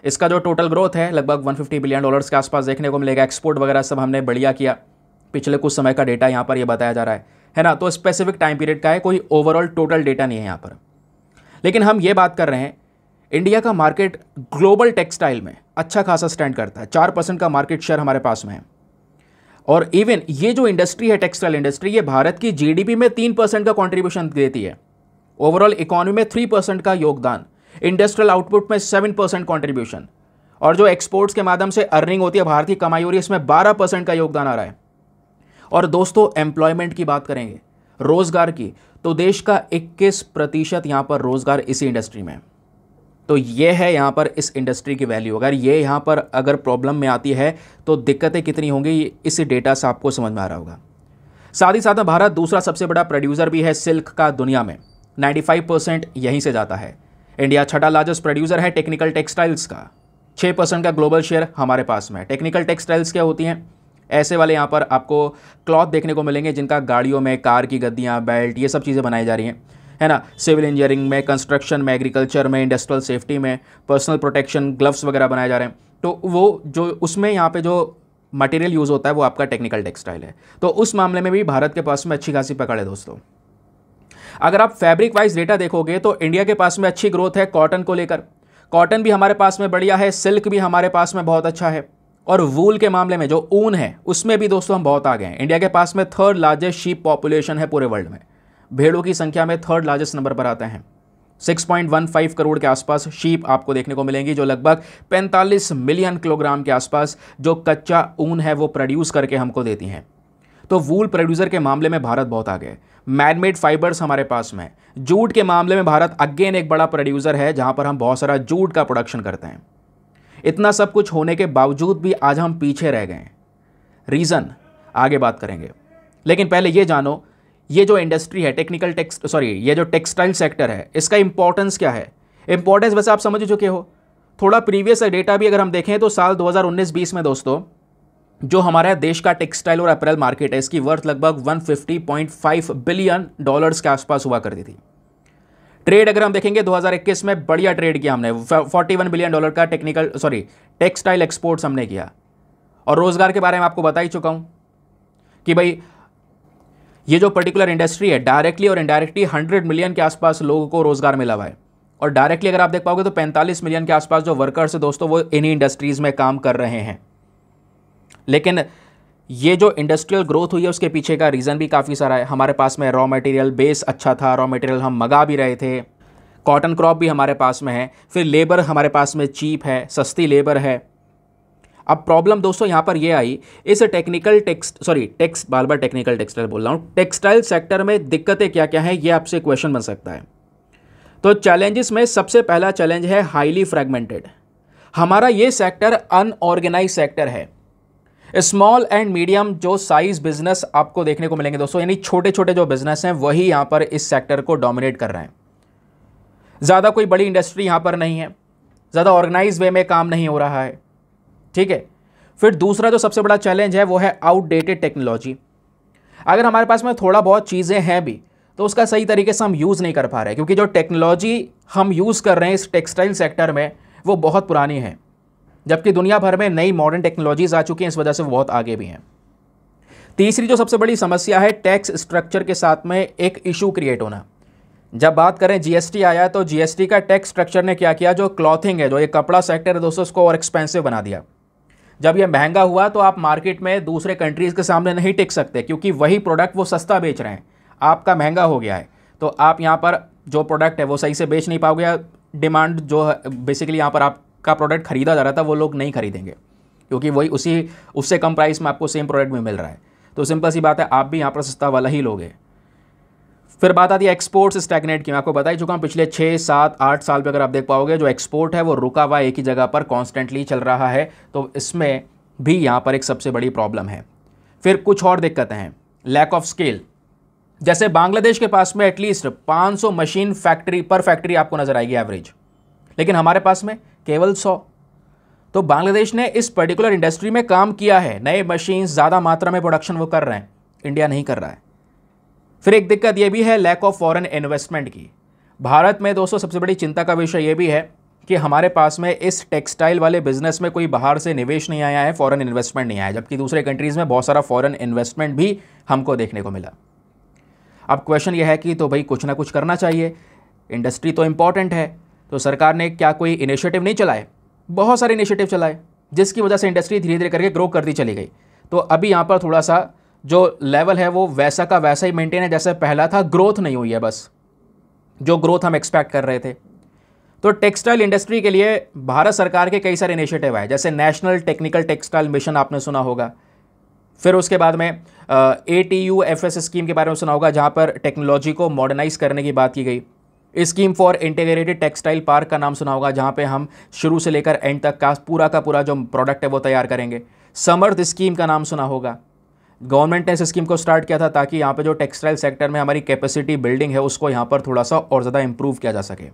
[SPEAKER 1] इसका जो टोटल ग्रोथ है लगभग 150 बिलियन डॉलर्स के आसपास देखने को मिलेगा। एक्सपोर्ट वगैरह सब हमने बढ़िया किया, पिछले कुछ समय का डेटा यहाँ पर ये बताया जा रहा है ना। तो स्पेसिफिक टाइम पीरियड का है, कोई ओवरऑल टोटल डेटा नहीं है यहाँ पर। लेकिन हम ये बात कर रहे हैं, इंडिया का मार्केट ग्लोबल टेक्सटाइल में अच्छा खासा स्टैंड करता है, 4% का मार्केट शेयर हमारे पास में है। और इवन ये जो इंडस्ट्री है टेक्सटाइल इंडस्ट्री, ये भारत की जीडीपी में 3% का कॉन्ट्रीब्यूशन देती है, ओवरऑल इकोनॉमी में 3% का योगदान, इंडस्ट्रियल आउटपुट में 7% कॉन्ट्रीब्यूशन, और जो एक्सपोर्ट्स के माध्यम से अर्निंग होती है, भारतीय कमाई हो रही है, इसमें 12% का योगदान आ रहा है। और दोस्तों एम्प्लॉयमेंट की बात करेंगे, रोजगार की, तो देश का 21% यहाँ पर रोजगार इसी इंडस्ट्री में है। तो ये है यहाँ पर इस इंडस्ट्री की वैल्यू। अगर ये यहाँ पर अगर प्रॉब्लम में आती है तो दिक्कतें कितनी होंगी, इस डेटा से आपको समझ में आ रहा होगा। साथ ही साथ में भारत दूसरा सबसे बड़ा प्रोड्यूसर भी है सिल्क का दुनिया में, 95% यहीं से जाता है। इंडिया छठा लार्जेस्ट प्रोड्यूसर है टेक्निकल टेक्सटाइल्स का, 6% का ग्लोबल शेयर हमारे पास में। टेक्निकल टेक्सटाइल्स क्या होती हैं? ऐसे वाले यहाँ पर आपको क्लॉथ देखने को मिलेंगे जिनका गाड़ियों में, कार की गद्दियाँ, बेल्ट, ये सब चीज़ें बनाई जा रही हैं, है ना। सिविल इंजीनियरिंग में, कंस्ट्रक्शन में, एग्रीकल्चर में, इंडस्ट्रियल सेफ्टी में, पर्सनल प्रोटेक्शन, ग्लव्स वगैरह बनाए जा रहे हैं। तो वो जो उसमें यहाँ पे जो मटेरियल यूज़ होता है वो आपका टेक्निकल टेक्सटाइल है। तो उस मामले में भी भारत के पास में अच्छी खासी पकड़ है दोस्तों। अगर आप फैब्रिक वाइज डेटा देखोगे तो इंडिया के पास में अच्छी ग्रोथ है कॉटन को लेकर, कॉटन भी हमारे पास में बढ़िया है, सिल्क भी हमारे पास में बहुत अच्छा है, और वूल के मामले में जो ऊन है उसमें भी दोस्तों हम बहुत आगे हैं। इंडिया के पास में 3rd लार्जेस्ट शीप पॉपुलेशन है पूरे वर्ल्ड में, भेड़ों की संख्या में 3rd लार्जेस्ट नंबर पर आते हैं। 6.15 करोड़ के आसपास शीप आपको देखने को मिलेंगी, जो लगभग 45 मिलियन किलोग्राम के आसपास जो कच्चा ऊन है वो प्रोड्यूस करके हमको देती हैं। तो वूल प्रोड्यूसर के मामले में भारत बहुत आगे है। मैनमेड फाइबर्स हमारे पास में, जूट के मामले में भारत अगेन एक बड़ा प्रोड्यूसर है, जहां पर हम बहुत सारा जूट का प्रोडक्शन करते हैं। इतना सब कुछ होने के बावजूद भी आज हम पीछे रह गए हैं, रीज़न आगे बात करेंगे। लेकिन पहले ये जानो, ये जो इंडस्ट्री है ये जो टेक्सटाइल सेक्टर है, इसका इंपॉर्टेंस क्या है? इंपॉर्टेंस वैसे आप समझ चुके हो। थोड़ा प्रीवियस डेटा भी अगर हम देखें तो साल 2019-20 में दोस्तों जो हमारा देश का टेक्सटाइल और अपैरल मार्केट है, इसकी वर्थ लगभग 150.5 बिलियन डॉलर्स के आसपास हुआ करती थी। ट्रेड अगर हम देखेंगे 2021 में बढ़िया ट्रेड किया हमने, 41 बिलियन डॉलर का टेक्सटाइल एक्सपोर्ट्स हमने किया। और रोजगार के बारे में आपको बता ही चुका हूं कि भाई ये जो पर्टिकुलर इंडस्ट्री है डायरेक्टली और इनडायरेक्टली 100 मिलियन के आसपास लोगों को रोजगार मिला हुआ है। और डायरेक्टली अगर आप देख पाओगे तो 45 मिलियन के आसपास जो वर्कर्स है दोस्तों वो इन्हीं इंडस्ट्रीज में काम कर रहे हैं। लेकिन ये जो इंडस्ट्रियल ग्रोथ हुई है उसके पीछे का रीज़न भी काफ़ी सारा है। हमारे पास में रॉ मटेरियल बेस अच्छा था, रॉ मटेरियल हम मंगा भी रहे थे, कॉटन क्रॉप भी हमारे पास में है, फिर लेबर हमारे पास में चीप है, सस्ती लेबर है। अब प्रॉब्लम दोस्तों यहाँ पर ये आई, इस टेक्सटाइल सेक्टर में दिक्कतें क्या क्या हैं, ये आपसे क्वेश्चन बन सकता है। तो चैलेंजेस में सबसे पहला चैलेंज है हाईली फ्रेगमेंटेड। हमारा ये सेक्टर अनऑर्गेनाइज सेक्टर है। स्मॉल एंड मीडियम जो साइज बिजनेस आपको देखने को मिलेंगे दोस्तों, यानी छोटे छोटे जो बिजनेस हैं वही यहाँ पर इस सेक्टर को डोमिनेट कर रहे हैं। ज़्यादा कोई बड़ी इंडस्ट्री यहाँ पर नहीं है, ज़्यादा ऑर्गेनाइज वे में काम नहीं हो रहा है, ठीक है। फिर दूसरा जो सबसे बड़ा चैलेंज है वो है आउटडेटेड टेक्नोलॉजी। अगर हमारे पास में थोड़ा बहुत चीज़ें हैं भी तो उसका सही तरीके से हम यूज़ नहीं कर पा रहे, क्योंकि जो टेक्नोलॉजी हम यूज़ कर रहे हैं इस टेक्सटाइल सेक्टर में वो बहुत पुरानी है, जबकि दुनिया भर में नई मॉडर्न टेक्नोलॉजीज आ चुकी हैं, इस वजह से वो बहुत आगे भी हैं। तीसरी जो सबसे बड़ी समस्या है टैक्स स्ट्रक्चर के साथ में एक इशू क्रिएट होना। जब बात करें जीएसटी आया तो जीएसटी का टैक्स स्ट्रक्चर ने क्या किया, जो क्लॉथिंग है, जो ये कपड़ा सेक्टर है दोस्तों, उसको और एक्सपेंसिव बना दिया। जब ये महंगा हुआ तो आप मार्केट में दूसरे कंट्रीज़ के सामने नहीं टिक सकते, क्योंकि वही प्रोडक्ट वो सस्ता बेच रहे हैं, आपका महंगा हो गया है, तो आप यहाँ पर जो प्रोडक्ट है वो सही से बेच नहीं पाओगे। डिमांड जो है बेसिकली यहाँ पर आपका प्रोडक्ट खरीदा जा रहा था वो लोग नहीं खरीदेंगे, क्योंकि वही उससे कम प्राइस में आपको सेम प्रोडक्ट भी मिल रहा है। तो सिंपल सी बात है, आप भी यहाँ पर सस्ता वाला ही लोगे। फिर बात आती है एक्सपोर्ट्स स्टैग्नेट की। मैं आपको बता ही चुका हूँ पिछले 6, 7, 8 साल पे अगर आप देख पाओगे जो एक्सपोर्ट है वो रुका हुआ एक ही जगह पर कॉन्स्टेंटली चल रहा है, तो इसमें भी यहाँ पर एक सबसे बड़ी प्रॉब्लम है। फिर कुछ और दिक्कतें हैं, लैक ऑफ स्केल। जैसे बांग्लादेश के पास में एटलीस्ट 500 मशीन फैक्ट्री आपको नजर आएगी एवरेज, लेकिन हमारे पास में केवल 100। तो बांग्लादेश ने इस पर्टिकुलर इंडस्ट्री में काम किया है, नए मशीन ज़्यादा मात्रा में प्रोडक्शन वो कर रहे हैं, इंडिया नहीं कर रहा है। फिर एक दिक्कत ये भी है लैक ऑफ फॉरेन इन्वेस्टमेंट की। भारत में दोस्तों सबसे बड़ी चिंता का विषय ये भी है कि हमारे पास में इस टेक्सटाइल वाले बिजनेस में कोई बाहर से निवेश नहीं आया है, फॉरेन इन्वेस्टमेंट नहीं आया, जबकि दूसरे कंट्रीज़ में बहुत सारा फॉरेन इन्वेस्टमेंट भी हमको देखने को मिला। अब क्वेश्चन यह है कि तो भाई कुछ ना कुछ करना चाहिए, इंडस्ट्री तो इंपॉर्टेंट है, तो सरकार ने क्या कोई इनिशिएटिव नहीं चलाए? बहुत सारे इनिशिएटिव चलाए, जिसकी वजह से इंडस्ट्री धीरे धीरे करके ग्रो करती चली गई। तो अभी यहाँ पर थोड़ा सा जो लेवल है वो वैसा का वैसा ही मेंटेन है जैसे पहला था, ग्रोथ नहीं हुई है बस, जो ग्रोथ हम एक्सपेक्ट कर रहे थे। तो टेक्सटाइल इंडस्ट्री के लिए भारत सरकार के कई सारे इनिशिएटिव आए, जैसे नेशनल टेक्निकल टेक्सटाइल मिशन आपने सुना होगा। फिर उसके बाद में ATUFS स्कीम के बारे में सुना होगा, जहाँ पर टेक्नोलॉजी को मॉडर्नाइज करने की बात की गई। Scheme for integrated textile park का नाम सुना होगा, जहाँ पे हम शुरू से लेकर एंड तक का पूरा जो प्रोडक्ट है वो तैयार करेंगे। समर्थ स्कीम का नाम सुना होगा, गवर्नमेंट ने इस स्कीम को स्टार्ट किया था ताकि यहाँ पे जो टेक्सटाइल सेक्टर में हमारी कैपेसिटी बिल्डिंग है उसको यहाँ पर थोड़ा सा और ज़्यादा इंप्रूव किया जा सके,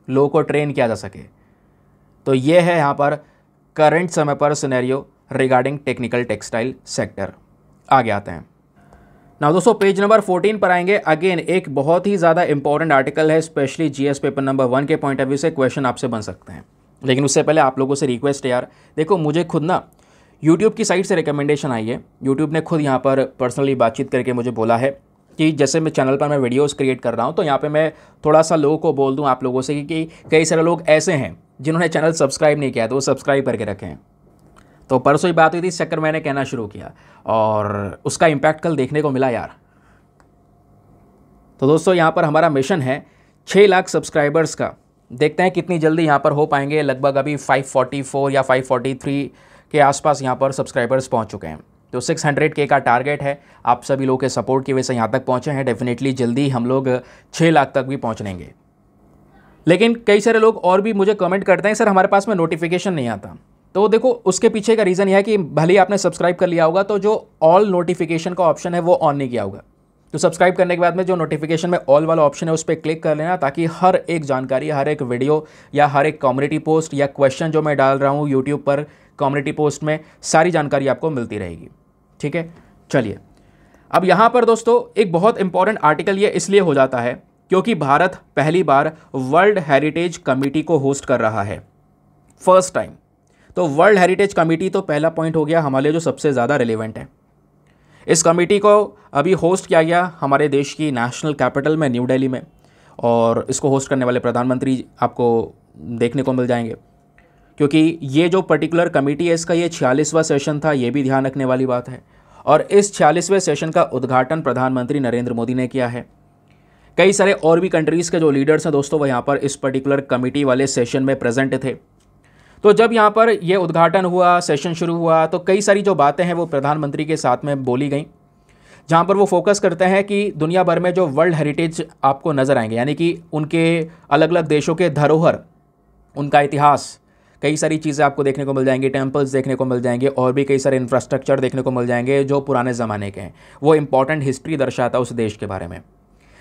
[SPEAKER 1] लोगों को ट्रेन किया जा सके। तो ये है यहाँ पर करंट समय पर scenario regarding technical textile sector. आगे आते हैं ना दोस्तों, पेज नंबर 14 पर आएंगे। अगेन एक बहुत ही ज़्यादा इंपॉर्टेंट आर्टिकल है, स्पेशली GS पेपर नंबर 1 के पॉइंट ऑफ व्यू से क्वेश्चन आपसे बन सकते हैं। लेकिन उससे पहले आप लोगों से रिक्वेस्ट है यार, देखो मुझे खुद ना यूट्यूब की साइट से रिकमेंडेशन आई है। यूट्यूब ने खुद यहाँ पर पर्सनली बातचीत करके मुझे बोला है कि जैसे मैं चैनल पर मैं वीडियोस क्रिएट कर रहा हूँ, तो यहाँ पे मैं थोड़ा सा लोगों को बोल दूँ आप लोगों से कि कई सारे लोग ऐसे हैं जिन्होंने चैनल सब्सक्राइब नहीं किया, तो वो सब्सक्राइब करके रखें। तो परसों ही बात हुई थी, इस चक्कर मैंने कहना शुरू किया और उसका इम्पैक्ट कल देखने को मिला यार। तो दोस्तों यहाँ पर हमारा मिशन है 6 लाख सब्सक्राइबर्स का। देखते हैं कितनी जल्दी यहाँ पर हो पाएंगे। लगभग अभी 544 या 543 के आसपास यहाँ पर सब्सक्राइबर्स पहुँच चुके हैं। तो 600K का टारगेट है, आप सभी लोगों के सपोर्ट की वजह से यहाँ तक पहुँचे हैं। डेफिनेटली जल्दी हम लोग 6 लाख तक भी पहुँच लेंगे। लेकिन कई सारे लोग और भी मुझे कमेंट करते हैं, सर हमारे पास में नोटिफिकेशन नहीं आता। तो देखो उसके पीछे का रीज़न यह है कि भले ही आपने सब्सक्राइब कर लिया होगा, तो जो ऑल नोटिफिकेशन का ऑप्शन है वो ऑन नहीं किया होगा। तो सब्सक्राइब करने के बाद में जो नोटिफिकेशन में ऑल वाला ऑप्शन है उस पर क्लिक कर लेना, ताकि हर एक जानकारी, हर एक वीडियो या हर एक कम्युनिटी पोस्ट या क्वेश्चन जो मैं डाल रहा हूँ यूट्यूब पर कम्युनिटी पोस्ट में, सारी जानकारी आपको मिलती रहेगी। ठीक है, चलिए अब यहाँ पर दोस्तों एक बहुत इंपॉर्टेंट आर्टिकल ये इसलिए हो जाता है क्योंकि भारत पहली बार वर्ल्ड हेरिटेज कमेटी को होस्ट कर रहा है, फर्स्ट टाइम। तो वर्ल्ड हेरिटेज कमेटी तो पहला पॉइंट हो गया हमारे लिए जो सबसे ज़्यादा रिलेवेंट है। इस कमेटी को अभी होस्ट किया गया हमारे देश की नेशनल कैपिटल में, न्यू दिल्ली में, और इसको होस्ट करने वाले प्रधानमंत्री आपको देखने को मिल जाएंगे। क्योंकि ये जो पर्टिकुलर कमेटी है इसका ये 46वां सेशन था, ये भी ध्यान रखने वाली बात है। और इस 46वें सेशन का उद्घाटन प्रधानमंत्री नरेंद्र मोदी ने किया है। कई सारे और भी कंट्रीज़ के जो लीडर्स हैं दोस्तों वो यहाँ पर इस पर्टिकुलर कमेटी वाले सेशन में प्रेजेंट थे। तो जब यहाँ पर ये उद्घाटन हुआ, सेशन शुरू हुआ, तो कई सारी जो बातें हैं वो प्रधानमंत्री के साथ में बोली गई, जहाँ पर वो फोकस करते हैं कि दुनिया भर में जो वर्ल्ड हेरिटेज आपको नज़र आएंगे, यानी कि उनके अलग अलग देशों के धरोहर, उनका इतिहास, कई सारी चीज़ें आपको देखने को मिल जाएंगी, टेम्पल्स देखने को मिल जाएंगे और भी कई सारे इंफ्रास्ट्रक्चर देखने को मिल जाएंगे जो पुराने ज़माने के हैं। वो इंपॉर्टेंट हिस्ट्री दर्शाता है उस देश के बारे में।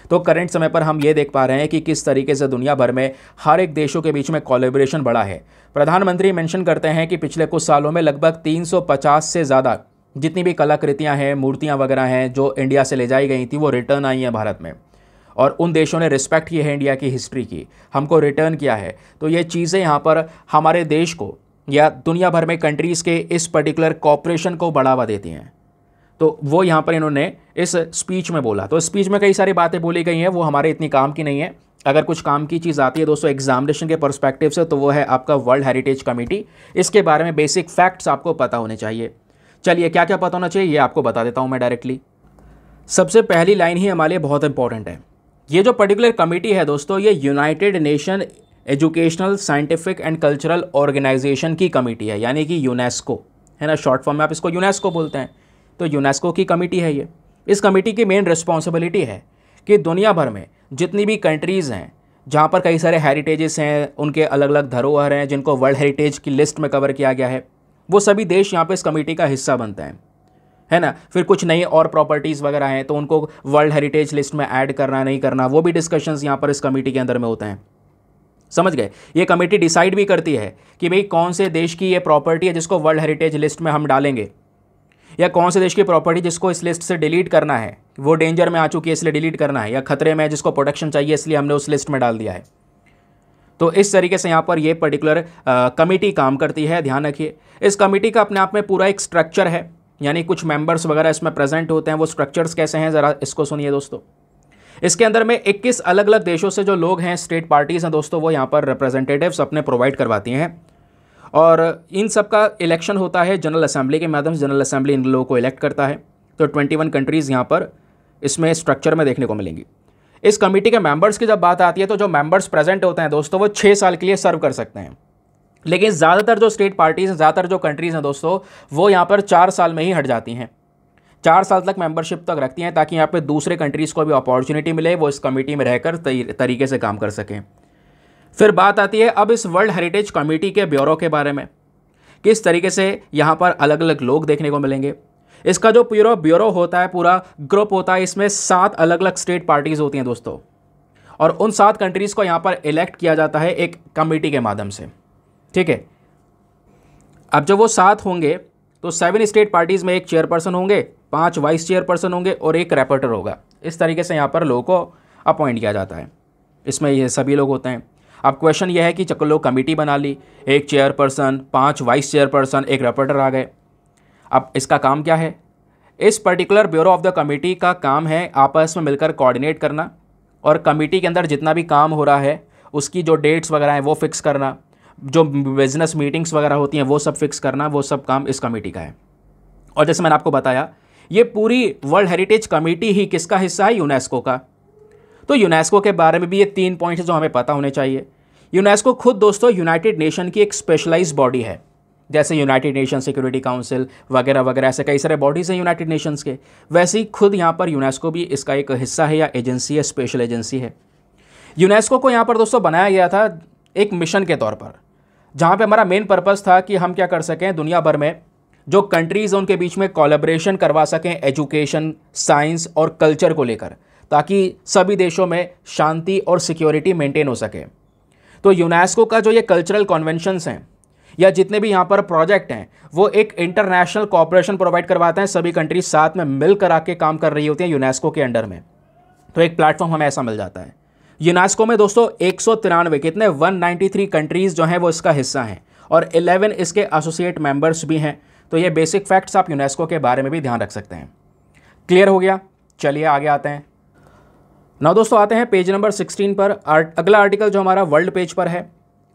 [SPEAKER 1] तो करंट समय पर हम ये देख पा रहे हैं कि किस तरीके से दुनिया भर में हर एक देशों के बीच में कोलैबोरेशन बढ़ा है। प्रधानमंत्री मेंशन करते हैं कि पिछले कुछ सालों में लगभग 350 से ज़्यादा जितनी भी कलाकृतियाँ हैं, मूर्तियाँ वगैरह हैं जो इंडिया से ले जाई गई थी वो रिटर्न आई हैं भारत में, और उन देशों ने रिस्पेक्ट की है इंडिया की हिस्ट्री की, हमको रिटर्न किया है। तो ये चीज़ें यहाँ पर हमारे देश को या दुनिया भर में कंट्रीज़ के इस पर्टिकुलर कॉपरेशन को बढ़ावा देती हैं। तो वो यहाँ पर इन्होंने इस स्पीच में बोला। तो स्पीच में कई सारी बातें बोली गई हैं, वो हमारे इतनी काम की नहीं है। अगर कुछ काम की चीज़ आती है दोस्तों एग्जामिनेशन के पर्सपेक्टिव से, तो वो है आपका वर्ल्ड हेरिटेज कमेटी। इसके बारे में बेसिक फैक्ट्स आपको पता होने चाहिए। चलिए क्या क्या पता होना चाहिए ये आपको बता देता हूँ मैं डायरेक्टली। सबसे पहली लाइन ही हमारे लिए बहुत इंपॉर्टेंट है। ये जो पर्टिकुलर कमेटी है दोस्तों, ये United Nation Educational, Scientific and Cultural Organization की कमेटी है, यानी कि यूनेस्को है ना, शॉर्ट फॉर्म में आप इसको यूनेस्को बोलते हैं। तो यूनेस्को की कमेटी है ये। इस कमेटी की मेन रिस्पॉन्सिबिलिटी है कि दुनिया भर में जितनी भी कंट्रीज़ हैं जहाँ पर कई सारे हेरिटेजेस हैं, उनके अलग अलग धरोहर हैं जिनको वर्ल्ड हेरिटेज की लिस्ट में कवर किया गया है, वो सभी देश यहाँ पर इस कमेटी का हिस्सा बनते हैं, है ना। फिर कुछ नई और प्रॉपर्टीज़ वगैरह हैं तो उनको वर्ल्ड हेरिटेज लिस्ट में ऐड करना नहीं करना, वो भी डिस्कशंस यहाँ पर इस कमेटी के अंदर में होते हैं। समझ गए। ये कमेटी डिसाइड भी करती है कि भाई कौन से देश की ये प्रॉपर्टी है जिसको वर्ल्ड हेरिटेज लिस्ट में हम डालेंगे, या कौन से देश की प्रॉपर्टी जिसको इस लिस्ट से डिलीट करना है, वो डेंजर में आ चुकी है इसलिए डिलीट करना है, या खतरे में जिसको प्रोटेक्शन चाहिए इसलिए हमने उस लिस्ट में डाल दिया है। तो इस तरीके से यहाँ पर ये पर्टिकुलर कमेटी काम करती है, ध्यान रखिए। इस कमेटी का अपने आप में पूरा एक स्ट्रक्चर है, यानी कुछ मेंबर्स वगैरह इसमें प्रेजेंट होते हैं। वो स्ट्रक्चर्स कैसे हैं ज़रा इसको सुनिए दोस्तों। इसके अंदर में 21 अलग अलग देशों से जो लोग हैं, स्टेट पार्टीज़ हैं दोस्तों, वो यहाँ पर रिप्रेजेंटेटिव्स अपने प्रोवाइड करवाती हैं, और इन सब का इलेक्शन होता है जनरल असेंबली के माध्यम से। जनरल असेंबली इन लोगों को इलेक्ट करता है। तो 21 कंट्रीज़ यहाँ पर इसमें स्ट्रक्चर में देखने को मिलेंगी। इस कमेटी के मेंबर्स की जब बात आती है तो जो मेंबर्स प्रेजेंट होते हैं दोस्तों वो 6 साल के लिए सर्व कर सकते हैं, लेकिन ज़्यादातर जो स्टेट पार्टीज़ हैं, ज़्यादातर जो कंट्रीज़ हैं दोस्तों, वो यहाँ पर 4 साल में ही हट जाती हैं। 4 साल तक मेंबरशिप तक रखती हैं ताकि यहाँ पे दूसरे कंट्रीज़ को भी अपॉर्चुनिटी मिले, वो इस कमेटी में रहकर तरीके से काम कर सकें। फिर बात आती है अब इस वर्ल्ड हेरिटेज कमेटी के ब्यूरो के बारे में, किस तरीके से यहाँ पर अलग अलग लोग देखने को मिलेंगे। इसका जो पूरा ब्यूरो होता है, पूरा ग्रुप होता है, इसमें 7 अलग अलग स्टेट पार्टीज़ होती हैं दोस्तों, और उन 7 कंट्रीज़ को यहाँ पर इलेक्ट किया जाता है एक कमेटी के माध्यम से। ठीक है। अब जब वो 7 होंगे तो 7 स्टेट पार्टीज़ में एक चेयरपर्सन होंगे, 5 वाइस चेयरपर्सन होंगे और एक रैपर्टर होगा। इस तरीके से यहाँ पर लोगों को अपॉइंट किया जाता है। इसमें ये सभी लोग होते हैं। अब क्वेश्चन यह है कि चलो लोग कमेटी बना ली, एक चेयरपर्सन, 5 वाइस चेयरपर्सन, एक रैपर्टर आ गए। अब इसका काम क्या है? इस particular bureau of the committee का काम है आपस में मिलकर कोऑर्डिनेट करना, और कमेटी के अंदर जितना भी काम हो रहा है उसकी जो डेट्स वगैरह हैं वो फिक्स करना, जो बिजनेस मीटिंग्स वगैरह होती हैं वो सब फिक्स करना, वो सब काम इस कमेटी का है। और जैसे मैंने आपको बताया, ये पूरी वर्ल्ड हेरिटेज कमेटी ही किसका हिस्सा है? यूनेस्को का। तो यूनेस्को के बारे में भी ये 3 पॉइंट्स हैं जो हमें पता होने चाहिए। यूनेस्को खुद दोस्तों यूनाइटेड नेशन की एक स्पेशलाइज्ड बॉडी है, जैसे यूनाइटेड नेशन सिक्योरिटी काउंसिल वगैरह वगैरह, ऐसे कई सारे बॉडीज़ हैं यूनाइटेड नेशंस के। वैसे ही खुद यहाँ पर यूनेस्को भी इसका एक हिस्सा है या एजेंसी है, स्पेशल एजेंसी है। यूनेस्को को यहाँ पर दोस्तों बनाया गया था एक मिशन के तौर पर, जहाँ पे हमारा मेन पर्पस था कि हम क्या कर सकें, दुनिया भर में जो कंट्रीज़ उनके बीच में कोलैबोरेशन करवा सकें एजुकेशन, साइंस और कल्चर को लेकर, ताकि सभी देशों में शांति और सिक्योरिटी मेंटेन हो सके। तो यूनेस्को का जो ये कल्चरल कन्वेंशंस हैं या जितने भी यहाँ पर प्रोजेक्ट हैं, वो एक इंटरनेशनल कोऑपरेशन प्रोवाइड करवाते हैं। सभी कंट्रीज साथ में मिलकर आके काम कर रही होती हैं यूनेस्को के अंडर में, तो एक प्लेटफॉर्म हमें ऐसा मिल जाता है। यूनेस्को में दोस्तों 193 कितने 193 कंट्रीज़ जो हैं वो इसका हिस्सा हैं और 11 इसके एसोसिएट मेंबर्स भी हैं। तो ये बेसिक फैक्ट्स आप यूनेस्को के बारे में भी ध्यान रख सकते हैं। क्लियर हो गया? चलिए आगे आते हैं। ना दोस्तों आते हैं पेज नंबर 16 पर। अगला आर्टिकल जो हमारा वर्ल्ड पेज पर है।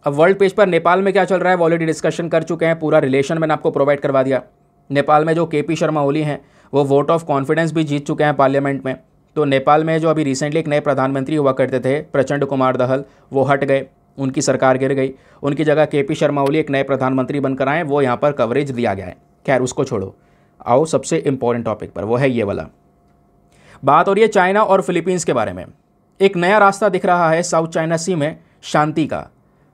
[SPEAKER 1] अब वर्ल्ड पेज पर नेपाल में क्या चल रहा है वो ऑलरेडी डिस्कशन कर चुके हैं, पूरा रिलेशन मैंने आपको प्रोवाइड करवा दिया। नेपाल में जो केपी शर्मा ओली हैं वो वोट ऑफ कॉन्फिडेंस भी जीत चुके हैं पार्लियामेंट में। तो नेपाल में जो अभी रिसेंटली एक नए प्रधानमंत्री हुआ करते थे प्रचंड कुमार दहल, वो हट गए, उनकी सरकार गिर गई। उनकी जगह केपी शर्मा ओली एक नए प्रधानमंत्री बनकर आए, वो यहाँ पर कवरेज दिया गया है। खैर उसको छोड़ो, आओ सबसे इंपॉर्टेंट टॉपिक पर, वो है ये वाला। बात हो रही है चाइना और फिलीपींस के बारे में। एक नया रास्ता दिख रहा है साउथ चाइना सी में शांति का।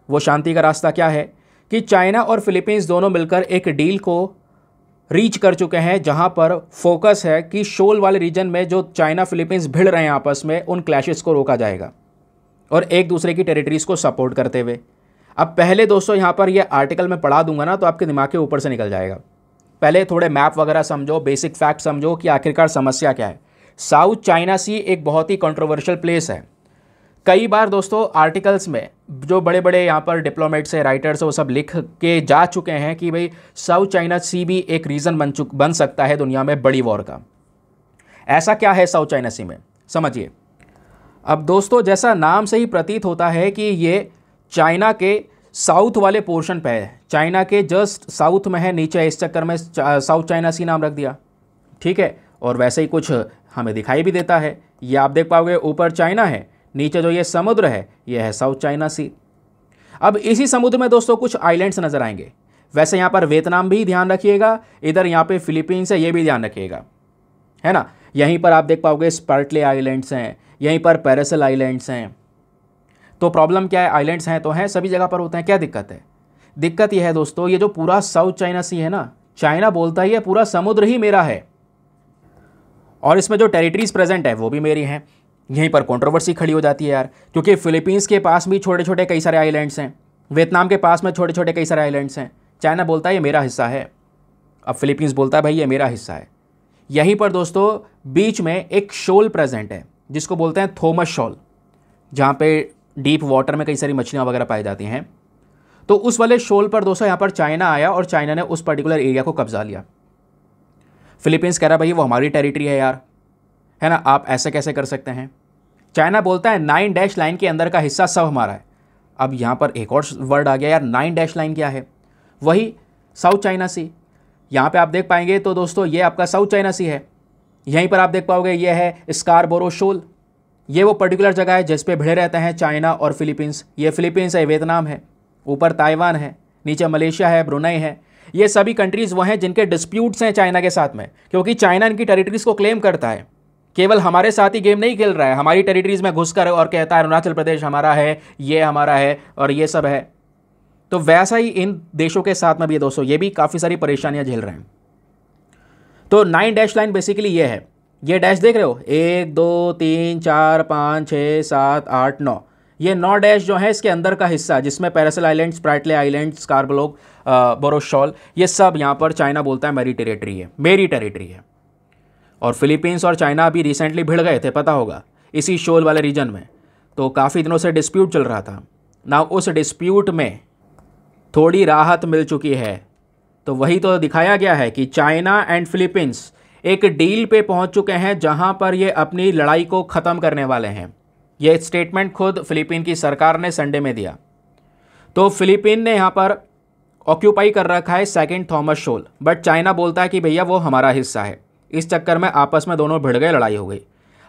[SPEAKER 1] वो शांति का रास्ता क्या है कि चाइना और फिलीपींस दोनों मिलकर एक डील को रीच कर चुके हैं, जहां पर फोकस है कि शोल वाले रीजन में जो चाइना फिलीपींस भिड़ रहे हैं आपस में, उन क्लैशेस को रोका जाएगा और एक दूसरे की टेरिटरीज को सपोर्ट करते हुए। अब पहले दोस्तों यहाँ पर ये आर्टिकल मैं पढ़ा दूंगा ना, तो आपके दिमाग के ऊपर से निकल जाएगा। पहले थोड़े मैप वगैरह समझो, बेसिक फैक्ट समझो कि आखिरकार समस्या क्या है। साउथ चाइना सी एक बहुत ही कंट्रोवर्शियल प्लेस है। कई बार दोस्तों आर्टिकल्स में जो बड़े बड़े यहाँ पर डिप्लोमेट्स है, राइटर्स है, वो सब लिख के जा चुके हैं कि भाई साउथ चाइना सी भी एक रीज़न बन सकता है दुनिया में बड़ी वॉर का। ऐसा क्या है साउथ चाइना सी में, समझिए। अब दोस्तों जैसा नाम से ही प्रतीत होता है कि ये चाइना के साउथ वाले पोर्शन पे है, चाइना के जस्ट साउथ में है, नीचे इस चक्कर में साउथ चाइना सी नाम रख दिया, ठीक है। और वैसे ही कुछ हमें दिखाई भी देता है, ये आप देख पाओगे, ऊपर चाइना है, नीचे जो ये समुद्र है ये है साउथ चाइना सी। अब इसी समुद्र में दोस्तों कुछ आइलैंड्स नजर आएंगे। वैसे यहाँ पर वियतनाम भी ध्यान रखिएगा, इधर यहाँ पे फिलीपींस है, ये भी ध्यान रखिएगा, है ना। यहीं पर आप देख पाओगे स्पार्टले आइलैंड्स हैं, यहीं पर पैरासल आइलैंड्स हैं। तो प्रॉब्लम क्या है, आइलैंड्स हैं तो हैं, सभी जगह पर होते हैं, क्या दिक्कत है? दिक्कत यह है दोस्तों, ये जो पूरा साउथ चाइना सी है ना, चाइना बोलता ही है पूरा समुद्र ही मेरा है और इसमें जो टेरिटरीज प्रेजेंट है वो भी मेरी हैं। यहीं पर कंट्रोवर्सी खड़ी हो जाती है यार, क्योंकि फिलीपींस के पास भी छोटे छोटे कई सारे आइलैंड्स हैं, वियतनाम के पास में छोटे छोटे कई सारे आइलैंड्स हैं। चाइना बोलता है ये मेरा हिस्सा है, अब फिलीपींस बोलता है भाई ये मेरा हिस्सा है। यहीं पर दोस्तों बीच में एक शोल प्रेजेंट है जिसको बोलते हैं थॉमस शोल, जहाँ पे डीप वाटर में कई सारी मछलियाँ वगैरह पाई जाती हैं। तो उस वाले शोल पर दोस्तों यहाँ पर चाइना आया और चाइना ने उस पर्टिकुलर एरिया को कब्जा लिया। फिलीपींस कह रहा भाई वो हमारी टेरिटरी है यार, है ना, आप ऐसे कैसे कर सकते हैं। चाइना बोलता है 9 डैश लाइन के अंदर का हिस्सा सब हमारा है। अब यहाँ पर एक और वर्ड आ गया यार, 9 डैश लाइन क्या है? वही साउथ चाइना सी। यहाँ पे आप देख पाएंगे तो दोस्तों ये आपका साउथ चाइना सी है। यहीं पर आप देख पाओगे ये है स्कारबोरो शोल, ये वो पर्टिकुलर जगह है जिस पे भिड़े रहते हैं चाइना और फिलीपींस। ये फिलीपींस है, वियतनाम है, ऊपर ताइवान है, नीचे मलेशिया है, ब्रुनई है। ये सभी कंट्रीज़ वो हैं जिनके डिस्प्यूट्स हैं चाइना के साथ में, क्योंकि चाइना इनकी टेरिटरीज़ को क्लेम करता है। केवल हमारे साथ ही गेम नहीं खेल रहा है, हमारी टेरिटरीज़ में घुसकर और कहता है अरुणाचल प्रदेश हमारा है, ये हमारा है और ये सब है। तो वैसा ही इन देशों के साथ में भी दोस्तों ये भी काफ़ी सारी परेशानियां झेल रहे हैं। तो 9 डैश लाइन बेसिकली ये है, ये डैश देख रहे हो, 1 2 3 4 5 6 7 8 9, ये 9 डैश जो है इसके अंदर का हिस्सा, जिसमें पैरासल आइलैंड, स्प्राइटले आइलैंड, स्कारबलोग, बोरोशॉल, ये सब यहाँ पर चाइना बोलता है मेरी टेरिटरी है, मेरी टेरिटरी है। और फिलीपींस और चाइना अभी रिसेंटली भिड़ गए थे, पता होगा, इसी शोल वाले रीजन में। तो काफ़ी दिनों से डिस्प्यूट चल रहा था ना, उस डिस्प्यूट में थोड़ी राहत मिल चुकी है। तो वही तो दिखाया गया है कि चाइना एंड फिलीपींस एक डील पे पहुंच चुके हैं जहां पर ये अपनी लड़ाई को ख़त्म करने वाले हैं। ये स्टेटमेंट खुद फिलीपीन की सरकार ने संडे में दिया। तो फिलीपीन ने यहाँ पर ऑक्यूपाई कर रखा है second Thomas Shoal, but China बोलता है कि भैया वो हमारा हिस्सा है। इस चक्कर में आपस में दोनों भिड़ गए, लड़ाई हो गई।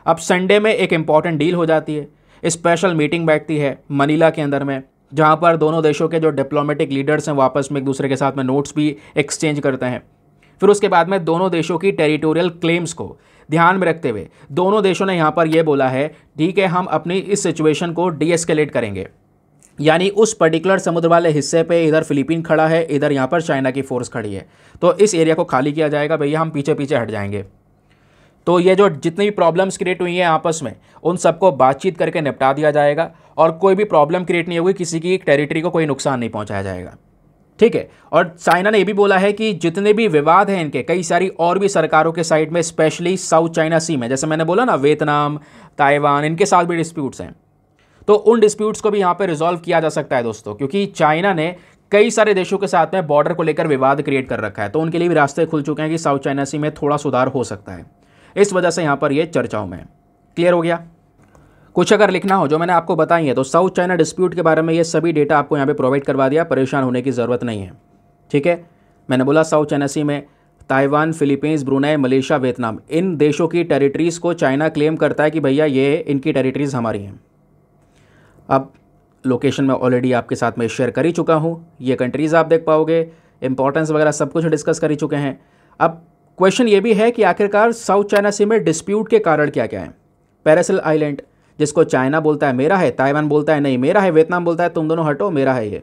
[SPEAKER 1] अब संडे में एक इंपॉर्टेंट डील हो जाती है, स्पेशल मीटिंग बैठती है मनीला के अंदर में, जहाँ पर दोनों देशों के जो डिप्लोमेटिक लीडर्स हैं वापस में एक दूसरे के साथ में नोट्स भी एक्सचेंज करते हैं। फिर उसके बाद में दोनों देशों की टेरिटोरियल क्लेम्स को ध्यान में रखते हुए दोनों देशों ने यहाँ पर यह बोला है ठीक है हम अपनी इस सिचुएशन को डीएस्केलेट करेंगे, यानी उस पर्टिकुलर समुद्र वाले हिस्से पे इधर फिलीपीन खड़ा है, इधर यहाँ पर चाइना की फोर्स खड़ी है, तो इस एरिया को खाली किया जाएगा, भैया हम पीछे पीछे हट जाएंगे। तो ये जो जितनी भी प्रॉब्लम्स क्रिएट हुई हैं आपस में, उन सबको बातचीत करके निपटा दिया जाएगा और कोई भी प्रॉब्लम क्रिएट नहीं होगी, किसी की टेरिटरी को कोई नुकसान नहीं पहुंचाया जाएगा, ठीक है। और चाइना ने ये भी बोला है कि जितने भी विवाद हैं इनके, कई सारी और भी सरकारों के साइड में, स्पेशली साउथ चाइना सी में, जैसे मैंने बोला ना, वियतनाम, ताइवान, इनके साथ भी डिस्प्यूट्स हैं, तो उन डिस्प्यूट्स को भी यहाँ पे रिजॉल्व किया जा सकता है दोस्तों, क्योंकि चाइना ने कई सारे देशों के साथ में बॉर्डर को लेकर विवाद क्रिएट कर रखा है, तो उनके लिए भी रास्ते खुल चुके हैं कि साउथ चाइना सी में थोड़ा सुधार हो सकता है। इस वजह से यहाँ पर ये चर्चाओं में क्लियर हो गया। कुछ अगर लिखना हो जो मैंने आपको बताई है, तो साउथ चाइना डिस्प्यूट के बारे में ये सभी डेटा आपको यहाँ पे प्रोवाइड करवा दिया, परेशान होने की ज़रूरत नहीं है, ठीक है। मैंने बोला साउथ चाइना सी में Taiwan, Philippines, Brunei, Malaysia, Vietnam, इन देशों की टेरिटरीज़ को चाइना क्लेम करता है कि भैया ये इनकी टेरिटरीज़ हमारी हैं। अब लोकेशन मैं ऑलरेडी आपके साथ में शेयर कर ही चुका हूँ, ये कंट्रीज़ आप देख पाओगे, इंपॉर्टेंस वगैरह सब कुछ डिस्कस कर ही चुके हैं। अब क्वेश्चन ये भी है कि आखिरकार साउथ चाइना सी में डिस्प्यूट के कारण क्या क्या है। पैरासिल आइलैंड, जिसको चाइना बोलता है मेरा है, ताइवान बोलता है नहीं मेरा है, वियतनाम बोलता है तुम दोनों हटो मेरा है ये,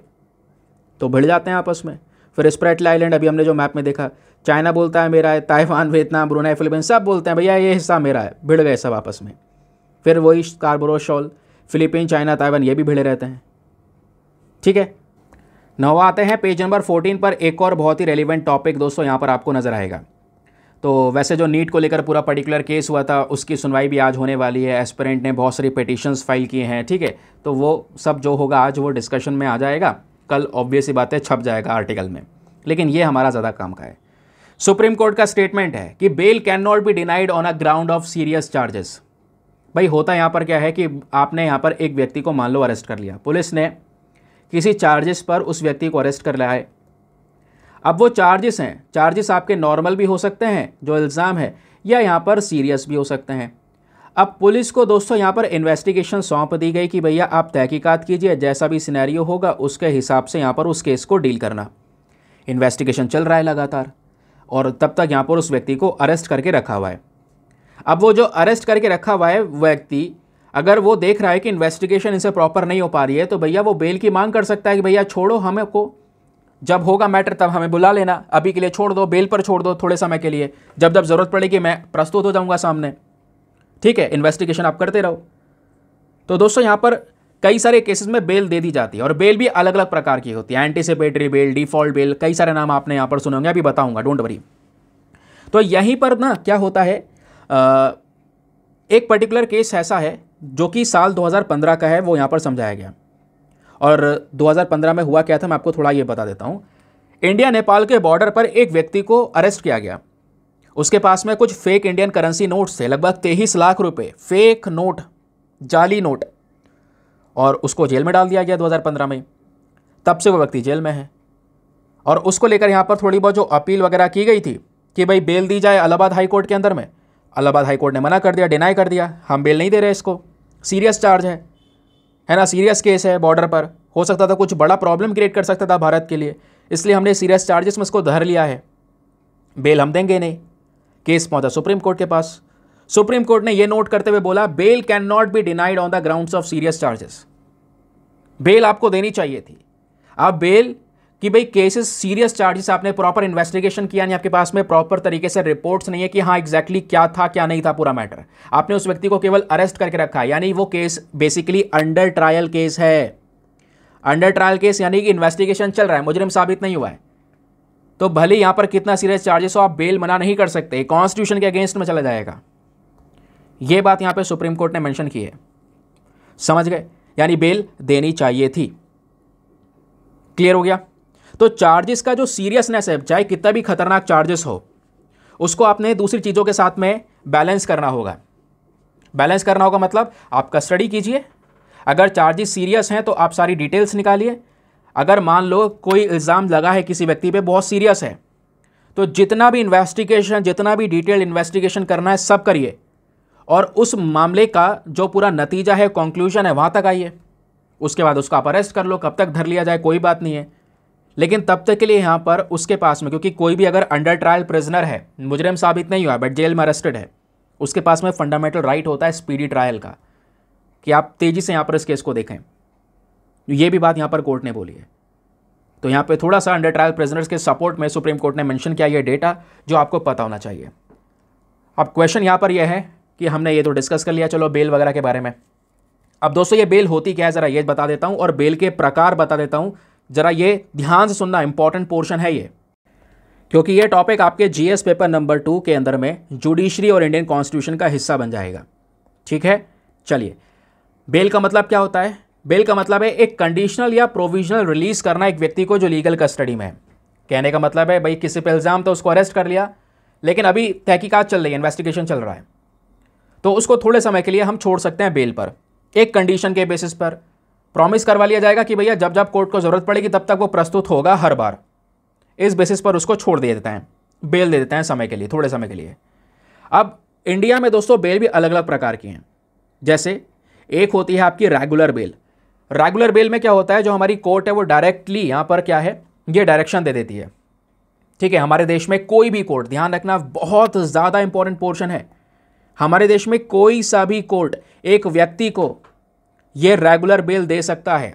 [SPEAKER 1] तो भिड़ जाते हैं आपस में। फिर स्प्रेटल आइलैंड, अभी हमने जो मैप में देखा, चाइना बोलता है मेरा है, ताइवान, वियतनाम, ब्रुनेई, फिलीपींस सब बोलते हैं भैया ये हिस्सा मेरा है, भिड़ गए सब आपस में। फिर वही स्कार्बरो शॉल, फिलीपीन, चाइना, ताइवान, ये भी भिड़े रहते हैं, ठीक है। नौ आते हैं पेज नंबर 14 पर, एक और बहुत ही रेलिवेंट टॉपिक दोस्तों यहाँ पर आपको नजर आएगा। तो वैसे जो नीट को लेकर पूरा पर्टिकुलर केस हुआ था, उसकी सुनवाई भी आज होने वाली है, एस्पिरेंट ने बहुत सारी पिटिशंस फाइल किए हैं, ठीक है। तो वो सब जो होगा आज वो डिस्कशन में आ जाएगा, कल ऑब्वियस ही बात है छप जाएगा आर्टिकल में, लेकिन ये हमारा ज़्यादा काम का है। सुप्रीम कोर्ट का स्टेटमेंट है कि bail can not be denied on a ground of serious charges. भाई होता यहाँ पर क्या है कि आपने यहाँ पर एक व्यक्ति को मान लो अरेस्ट कर लिया, पुलिस ने किसी चार्जेस पर उस व्यक्ति को अरेस्ट कर लिया है। अब वो चार्जेस हैं, चार्जेस आपके नॉर्मल भी हो सकते हैं जो इल्ज़ाम है, या यहाँ पर सीरियस भी हो सकते हैं। अब पुलिस को दोस्तों यहाँ पर इन्वेस्टिगेशन सौंप दी गई कि भैया आप तहकीकात कीजिए, जैसा भी सिनेरियो होगा उसके हिसाब से यहाँ पर उस केस को डील करना। इन्वेस्टिगेशन चल रहा है लगातार, और तब तक यहाँ पर उस व्यक्ति को अरेस्ट करके रखा हुआ है। अब वो जो अरेस्ट करके रखा हुआ है व्यक्ति, अगर वो देख रहा है कि इन्वेस्टिगेशन इनसे प्रॉपर नहीं हो पा रही है, तो भैया वो बेल की मांग कर सकता है कि भैया छोड़ो हमें को, जब होगा मैटर तब हमें बुला लेना, अभी के लिए छोड़ दो, बेल पर छोड़ दो थोड़े समय के लिए, जब जब ज़रूरत पड़ेगी मैं प्रस्तुत हो जाऊंगा सामने, ठीक है, इन्वेस्टिगेशन आप करते रहो। तो दोस्तों यहाँ पर कई सारे केसेस में बेल दे दी जाती है, और बेल भी अलग अलग प्रकार की होती है, एंटीसिपेटरी बेल, डिफ़ॉल्ट बेल, कई सारे नाम आपने यहाँ पर सुने होंगे, अभी बताऊँगा, डोंट वरी। तो यहीं पर ना क्या होता है, एक पर्टिकुलर केस ऐसा है जो कि साल 2015 का है, वो यहाँ पर समझाया गया। और 2015 में हुआ क्या था मैं आपको थोड़ा ये बता देता हूँ। इंडिया नेपाल के बॉर्डर पर एक व्यक्ति को अरेस्ट किया गया, उसके पास में कुछ फेक इंडियन करेंसी नोट्स थे, लगभग 23 लाख रुपए फेक नोट, जाली नोट, और उसको जेल में डाल दिया गया 2015 में। तब से वो व्यक्ति जेल में है, और उसको लेकर यहाँ पर थोड़ी बहुत जो अपील वगैरह की गई थी कि भाई बेल दी जाए इलाहाबाद हाई कोर्ट के अंदर में, इलाहाबाद हाई कोर्ट ने मना कर दिया, डिनाई कर दिया, हम बेल नहीं दे रहे इसको, सीरियस चार्ज है ना, सीरियस केस है, बॉर्डर पर हो सकता था कुछ बड़ा प्रॉब्लम क्रिएट कर सकता था भारत के लिए, इसलिए हमने सीरियस चार्जेस में इसको धर लिया है, बेल हम देंगे नहीं। केस पहुंचा सुप्रीम कोर्ट के पास, सुप्रीम कोर्ट ने यह नोट करते हुए बोला bail can not be denied on the grounds of serious charges. Bail आपको देनी चाहिए थी, आप बेल कि भाई केसेस सीरियस चार्जेस, आपने प्रॉपर इन्वेस्टिगेशन किया नहीं, आपके पास में प्रॉपर तरीके से रिपोर्ट्स नहीं है कि हाँ एग्जैक्टली क्या था क्या नहीं था पूरा मैटर, आपने उस व्यक्ति को केवल अरेस्ट करके रखा है, यानी वो case basically under trial case है। अंडर ट्रायल केस यानी कि इन्वेस्टिगेशन चल रहा है, मुजरिम साबित नहीं हुआ है, तो भले यहां पर कितना सीरियस चार्जेस हो आप बेल मना नहीं कर सकते, कॉन्स्टिट्यूशन के अगेंस्ट में चला जाएगा। यह बात यहां पे सुप्रीम कोर्ट ने मेंशन की है, समझ गए, यानी बेल देनी चाहिए थी। क्लियर हो गया। तो चार्जेस का जो सीरियसनेस है, चाहे कितना भी खतरनाक चार्जेस हो, उसको आपने दूसरी चीज़ों के साथ में बैलेंस करना होगा। बैलेंस करना होगा मतलब आप कस्टडी कीजिए, अगर चार्जेस सीरियस हैं तो आप सारी डिटेल्स निकालिए, अगर मान लो कोई इल्ज़ाम लगा है किसी व्यक्ति पे बहुत सीरियस है, तो जितना भी इन्वेस्टिगेशन, जितना भी डिटेल इन्वेस्टिगेशन करना है सब करिए, और उस मामले का जो पूरा नतीजा है, कंक्लूजन है, वहाँ तक आइए, उसके बाद उसको आप अरेस्ट कर लो, कब तक धर लिया जाए कोई बात नहीं है, लेकिन तब तक के लिए यहाँ पर उसके पास में, क्योंकि कोई भी अगर अंडर ट्रायल प्रिजनर है, मुजरिम साबित नहीं हुआ बट जेल में अरेस्टेड है, उसके पास में फंडामेंटल राइट होता है स्पीडी ट्रायल का, कि आप तेज़ी से यहाँ पर इस केस को देखें। ये भी बात यहाँ पर कोर्ट ने बोली है। तो यहाँ पे थोड़ा सा अंडर ट्रायल प्रिजनर्स के सपोर्ट में सुप्रीम कोर्ट ने मेंशन किया ये डेटा जो आपको पता होना चाहिए। अब क्वेश्चन यहाँ पर यह है कि हमने ये तो डिस्कस कर लिया चलो बेल वगैरह के बारे में। अब दोस्तों ये बेल होती क्या है ज़रा ये बता देता हूँ और बेल के प्रकार बता देता हूँ। ज़रा ये ध्यान से सुनना, इंपॉर्टेंट पोर्शन है ये, क्योंकि ये टॉपिक आपके जीएस पेपर नंबर 2 के अंदर में जुडिशरी और इंडियन कॉन्स्टिट्यूशन का हिस्सा बन जाएगा। ठीक है, चलिए बेल का मतलब क्या होता है? बेल का मतलब है एक कंडीशनल या प्रोविजनल रिलीज करना एक व्यक्ति को जो लीगल कस्टडी में है। कहने का मतलब है भाई किसी पे इल्ज़ाम तो उसको अरेस्ट कर लिया, लेकिन अभी तहकीकात चल रही है, इन्वेस्टिगेशन चल रहा है, तो उसको थोड़े समय के लिए हम छोड़ सकते हैं बेल पर। एक कंडीशन के बेसिस पर प्रॉमिस करवा लिया जाएगा कि भैया जब जब कोर्ट को ज़रूरत पड़ेगी तब तक वो प्रस्तुत होगा हर बार। इस बेसिस पर उसको छोड़ दे देते हैं, बेल दे देते हैं समय के लिए, थोड़े समय के लिए। अब इंडिया में दोस्तों बेल भी अलग अलग प्रकार की हैं। जैसे एक होती है आपकी रेगुलर बेल। रेगुलर बेल में क्या होता है, जो हमारी कोर्ट है वो डायरेक्टली यहाँ पर क्या है, ये डायरेक्शन दे देती है। ठीक है, हमारे देश में कोई भी कोर्ट, ध्यान रखना बहुत ज़्यादा इंपॉर्टेंट पोर्शन है, हमारे देश में कोई सा भी कोर्ट एक व्यक्ति को ये रेगुलर बेल दे सकता है।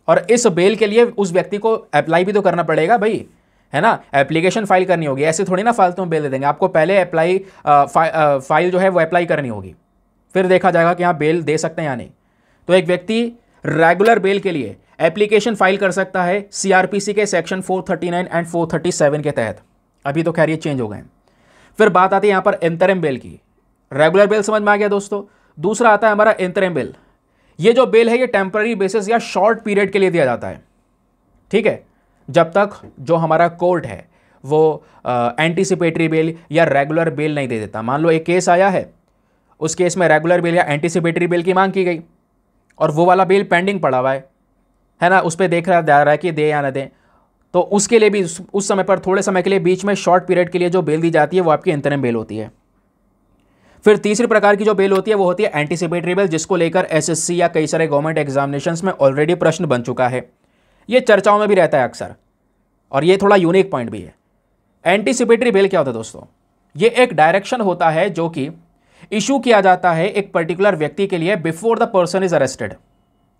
[SPEAKER 1] और इस बेल के लिए उस व्यक्ति को अप्लाई भी तो करना पड़ेगा भाई, है ना, एप्लीकेशन फाइल करनी होगी। ऐसे थोड़ी ना फालतू में बेल दे देंगे, आपको पहले फाइल जो है वो अप्लाई करनी होगी, फिर देखा जाएगा कि हाँ बेल दे सकते हैं या नहीं। तो एक व्यक्ति रेगुलर बेल के लिए एप्लीकेशन फाइल कर सकता है सीआरपीसी के सेक्शन 439 एंड 437 के तहत। अभी तो खैर ये चेंज हो गए हैं। फिर बात आती है यहाँ पर इंतरिम बेल की। रेगुलर बेल समझ में आ गया दोस्तों। दूसरा आता है हमारा इंतरिम बेल। ये जो बेल है ये टेम्पररी बेसिस या शॉर्ट पीरियड के लिए दिया जाता है। ठीक है, जब तक जो हमारा कोर्ट है वो एंटीसिपेटरी बेल या रेगुलर बेल नहीं दे देता। मान लो एक केस आया है, उस केस में रेगुलर बेल या एंटीसिपेटरी बेल की मांग की गई और वो वाला बेल पेंडिंग पड़ा हुआ है ना, उस पर देख रहा जा रहा है कि दे या ना दें, तो उसके लिए भी उस समय पर थोड़े समय के लिए बीच में शॉर्ट पीरियड के लिए जो बेल दी जाती है वो आपकी इंतरिम बेल होती है। फिर तीसरी प्रकार की जो बेल होती है वो होती है एंटीसिपेटरी बेल, जिसको लेकर एसएससी या कई सारे गवर्नमेंट एग्जामिनेशंस में ऑलरेडी प्रश्न बन चुका है। ये चर्चाओं में भी रहता है अक्सर और ये थोड़ा यूनिक पॉइंट भी है। एंटीसिपेटरी बेल क्या होता है दोस्तों? ये एक डायरेक्शन होता है जो कि इशू किया जाता है एक पर्टिकुलर व्यक्ति के लिए before the person is arrested.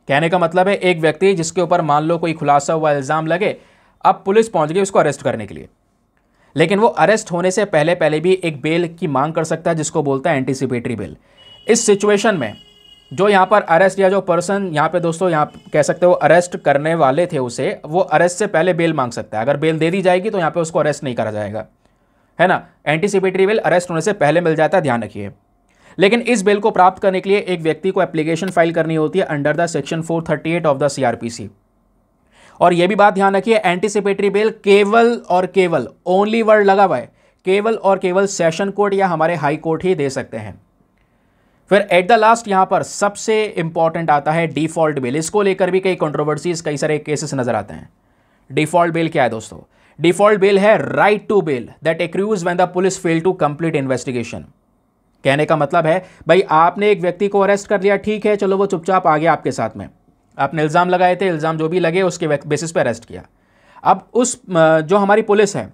[SPEAKER 1] कहने का मतलब है एक व्यक्ति जिसके ऊपर मान लो कोई खुलासा हुआ, इल्ज़ाम लगे, अब पुलिस पहुंच गई उसको अरेस्ट करने के लिए, लेकिन वो अरेस्ट होने से पहले पहले भी एक बेल की मांग कर सकता है जिसको बोलता है एंटीसिपेटरी बेल। इस सिचुएशन में जो यहाँ पर अरेस्ट या जो पर्सन यहाँ पे दोस्तों यहाँ कह सकते हो अरेस्ट करने वाले थे उसे, वो अरेस्ट से पहले बेल मांग सकता है। अगर बेल दे दी जाएगी तो यहाँ पे उसको अरेस्ट नहीं करा जाएगा, है ना। एंटीसिपेटरी बेल अरेस्ट होने से पहले मिल जाता है, ध्यान रखिए। लेकिन इस बेल को प्राप्त करने के लिए एक व्यक्ति को एप्लीकेशन फाइल करनी होती है under the section 438 of the CrPC. और यह भी बात ध्यान रखिए, एंटीसिपेटरी बेल केवल और केवल, ओनली वर्ड लगा हुआ है, केवल और केवल सेशन कोर्ट या हमारे हाई कोर्ट ही दे सकते हैं। फिर एट द लास्ट यहां पर सबसे इंपॉर्टेंट आता है डिफॉल्ट बेल। इसको लेकर भी कई कंट्रोवर्सीज, कई सारे केसेस नजर आते हैं। डिफॉल्ट बेल क्या है दोस्तों? डिफॉल्ट बेल है right to bail that accrues when the police fail to complete investigation. कहने का मतलब है भाई आपने एक व्यक्ति को अरेस्ट कर लिया, ठीक है, चलो वो चुपचाप आ गया आपके साथ में, आपने इल्ज़ाम लगाए थे, इल्ज़ाम जो भी लगे उसके बेसिस पे अरेस्ट किया। अब उस जो हमारी पुलिस है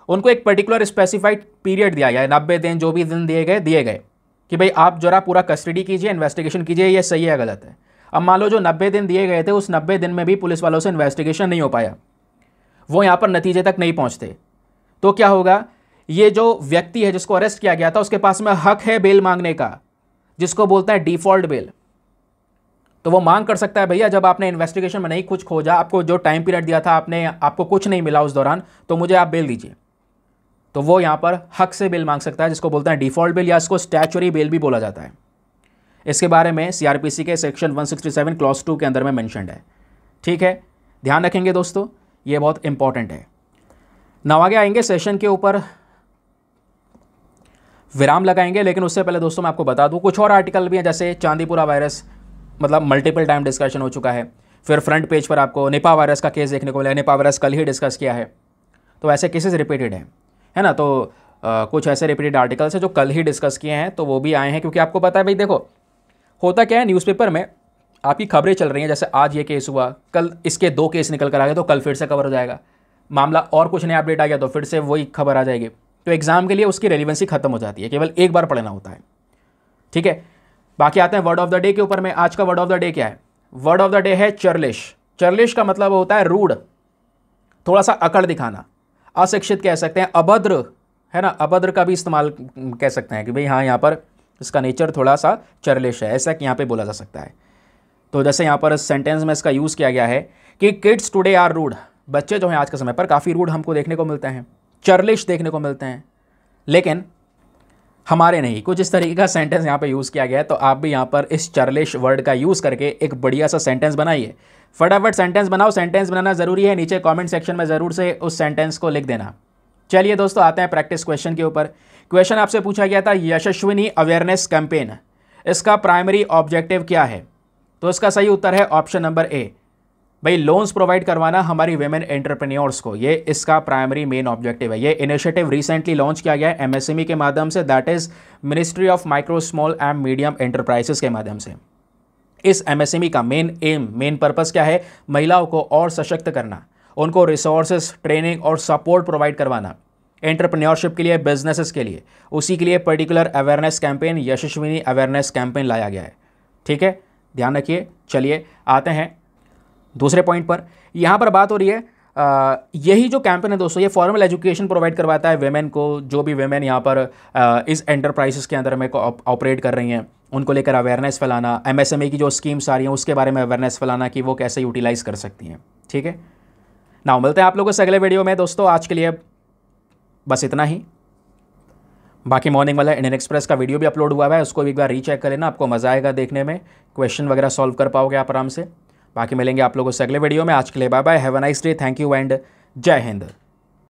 [SPEAKER 1] उनको एक पर्टिकुलर स्पेसिफाइड पीरियड दिया गया है, 90 दिन, जो भी दिन दिए गए कि भाई आप जरा पूरा कस्टडी कीजिए, इन्वेस्टिगेशन कीजिए, ये सही है गलत है। अब मान लो जो 90 दिन दिए गए थे, उस 90 दिन में भी पुलिस वालों से इन्वेस्टिगेशन नहीं हो पाया, वो यहाँ पर नतीजे तक नहीं पहुँचते, तो क्या होगा? ये जो व्यक्ति है जिसको अरेस्ट किया गया था उसके पास में हक है बेल मांगने का, जिसको बोलता है डिफॉल्ट बेल। तो वो मांग कर सकता है भैया जब आपने इन्वेस्टिगेशन में नहीं कुछ खोजा, आपको जो टाइम पीरियड दिया था आपको कुछ नहीं मिला उस दौरान, तो मुझे आप बेल दीजिए। तो वो यहाँ पर हक से बेल मांग सकता है, जिसको बोलते हैं डिफॉल्ट बेल या इसको स्टैच्यूटरी बेल भी बोला जाता है। इसके बारे में सीआरपीसी के सेक्शन 167 क्लॉज 2 के अंदर में मेंशन्ड है। ठीक है, ध्यान रखेंगे दोस्तों, ये बहुत इंपॉर्टेंट है। नाउ आगे आएंगे सेशन के ऊपर विराम लगाएंगे, लेकिन उससे पहले दोस्तों मैं आपको बता दूं कुछ और आर्टिकल भी हैं, जैसे चांदीपुरा वायरस, मतलब मल्टीपल टाइम डिस्कशन हो चुका है। फिर फ्रंट पेज पर आपको निपा वायरस का केस देखने को मिला, निपा वायरस कल ही डिस्कस किया है, तो ऐसे केसेस रिपीटेड हैं, है ना। तो कुछ ऐसे रिपीटेड आर्टिकल्स हैं जो कल ही डिस्कस किए हैं, तो वो भी आए हैं, क्योंकि आपको पता है भाई देखो होता क्या है, न्यूज़पेपर में आपकी खबरें चल रही हैं, जैसे आज ये केस हुआ, कल इसके 2 केस निकल कर आ गए, तो कल फिर से कवर हो जाएगा मामला, और कुछ नया अपडेट आ गया तो फिर से वही खबर आ जाएगी। तो एग्जाम के लिए उसकी रेलिवेंसी खत्म हो जाती है, केवल एक बार पढ़ना होता है। ठीक है, बाकी आते हैं वर्ड ऑफ द डे के ऊपर में। आज का वर्ड ऑफ द डे क्या है? वर्ड ऑफ द डे है चर्लिश। चर्लिश का मतलब होता है रूड, थोड़ा सा अकड़ दिखाना। अशिक्षित कह सकते हैं, अभद्र है ना, अभद्र का भी इस्तेमाल कह सकते हैं कि भाई हाँ यहाँ पर इसका नेचर थोड़ा सा चर्लिश है, ऐसा कि यहाँ पे बोला जा सकता है। तो जैसे यहाँ पर सेंटेंस में इसका यूज़ किया गया है कि किड्स टुडे आर रूड, बच्चे जो हैं आज के समय पर काफ़ी रूड हमको देखने को मिलते हैं, चर्लिश देखने को मिलते हैं, लेकिन हमारे नहीं। कुछ इस तरीके का सेंटेंस यहाँ पे यूज़ किया गया है। तो आप भी यहाँ पर इस चर्लिश वर्ड का यूज़ करके एक बढ़िया सा सेंटेंस बनाइए। फटाफट सेंटेंस बनाओ, सेंटेंस बनाना ज़रूरी है, नीचे कमेंट सेक्शन में ज़रूर से उस सेंटेंस को लिख देना। चलिए दोस्तों, आते हैं प्रैक्टिस क्वेश्चन के ऊपर। क्वेश्चन आपसे पूछा गया था यशस्विनी अवेयरनेस कैंपेन, इसका प्राइमरी ऑब्जेक्टिव क्या है? तो इसका सही उत्तर है ऑप्शन नंबर ए, भाई लोन्स प्रोवाइड करवाना हमारी वेमेन एंटरप्रेन्योर्स को, ये इसका प्राइमरी मेन ऑब्जेक्टिव है। ये इनिशिएटिव रिसेंटली लॉन्च किया गया है एमएसएमई के माध्यम से, that is ministry of micro small and medium enterprises के माध्यम से। इस एमएसएमई का मेन एम, मेन पर्पस क्या है? महिलाओं को और सशक्त करना, उनको रिसोर्सेज, ट्रेनिंग और सपोर्ट प्रोवाइड करवाना एंटरप्रेन्योरशिप के लिए, बिजनेसेस के लिए। उसी के लिए पर्टिकुलर अवेयरनेस कैंपेन, यशस्विनी अवेयरनेस कैंपेन लाया गया है। ठीक है, ध्यान रखिए। चलिए आते हैं दूसरे पॉइंट पर। यहाँ पर बात हो रही है यही जो कैंपेन है दोस्तों, ये फॉर्मल एजुकेशन प्रोवाइड करवाता है वेमेन को, जो भी वेमेन यहाँ पर इस एंटरप्राइजेस के अंदर में ऑपरेट कर रही हैं, उनको लेकर अवेयरनेस फैलाना, एमएसएमई की जो स्कीम्स आ रही हैं उसके बारे में अवेयरनेस फैलाना कि वो कैसे यूटिलाइज कर सकती हैं। ठीक है ना, मिलते हैं आप लोगों से अगले वीडियो में दोस्तों। आज के लिए बस इतना ही। बाकी मॉर्निंग वाला इंडियन एक्सप्रेस का वीडियो भी अपलोड हुआ है, उसको भी एक बार रीचेक कर लेना, आपको मज़ा आएगा देखने में, क्वेश्चन वगैरह सॉल्व कर पाओगे आप आराम से। बाकी मिलेंगे आप लोगों से अगले वीडियो में। आज के लिए bye bye, have a nice day, thank you and जय हिंद।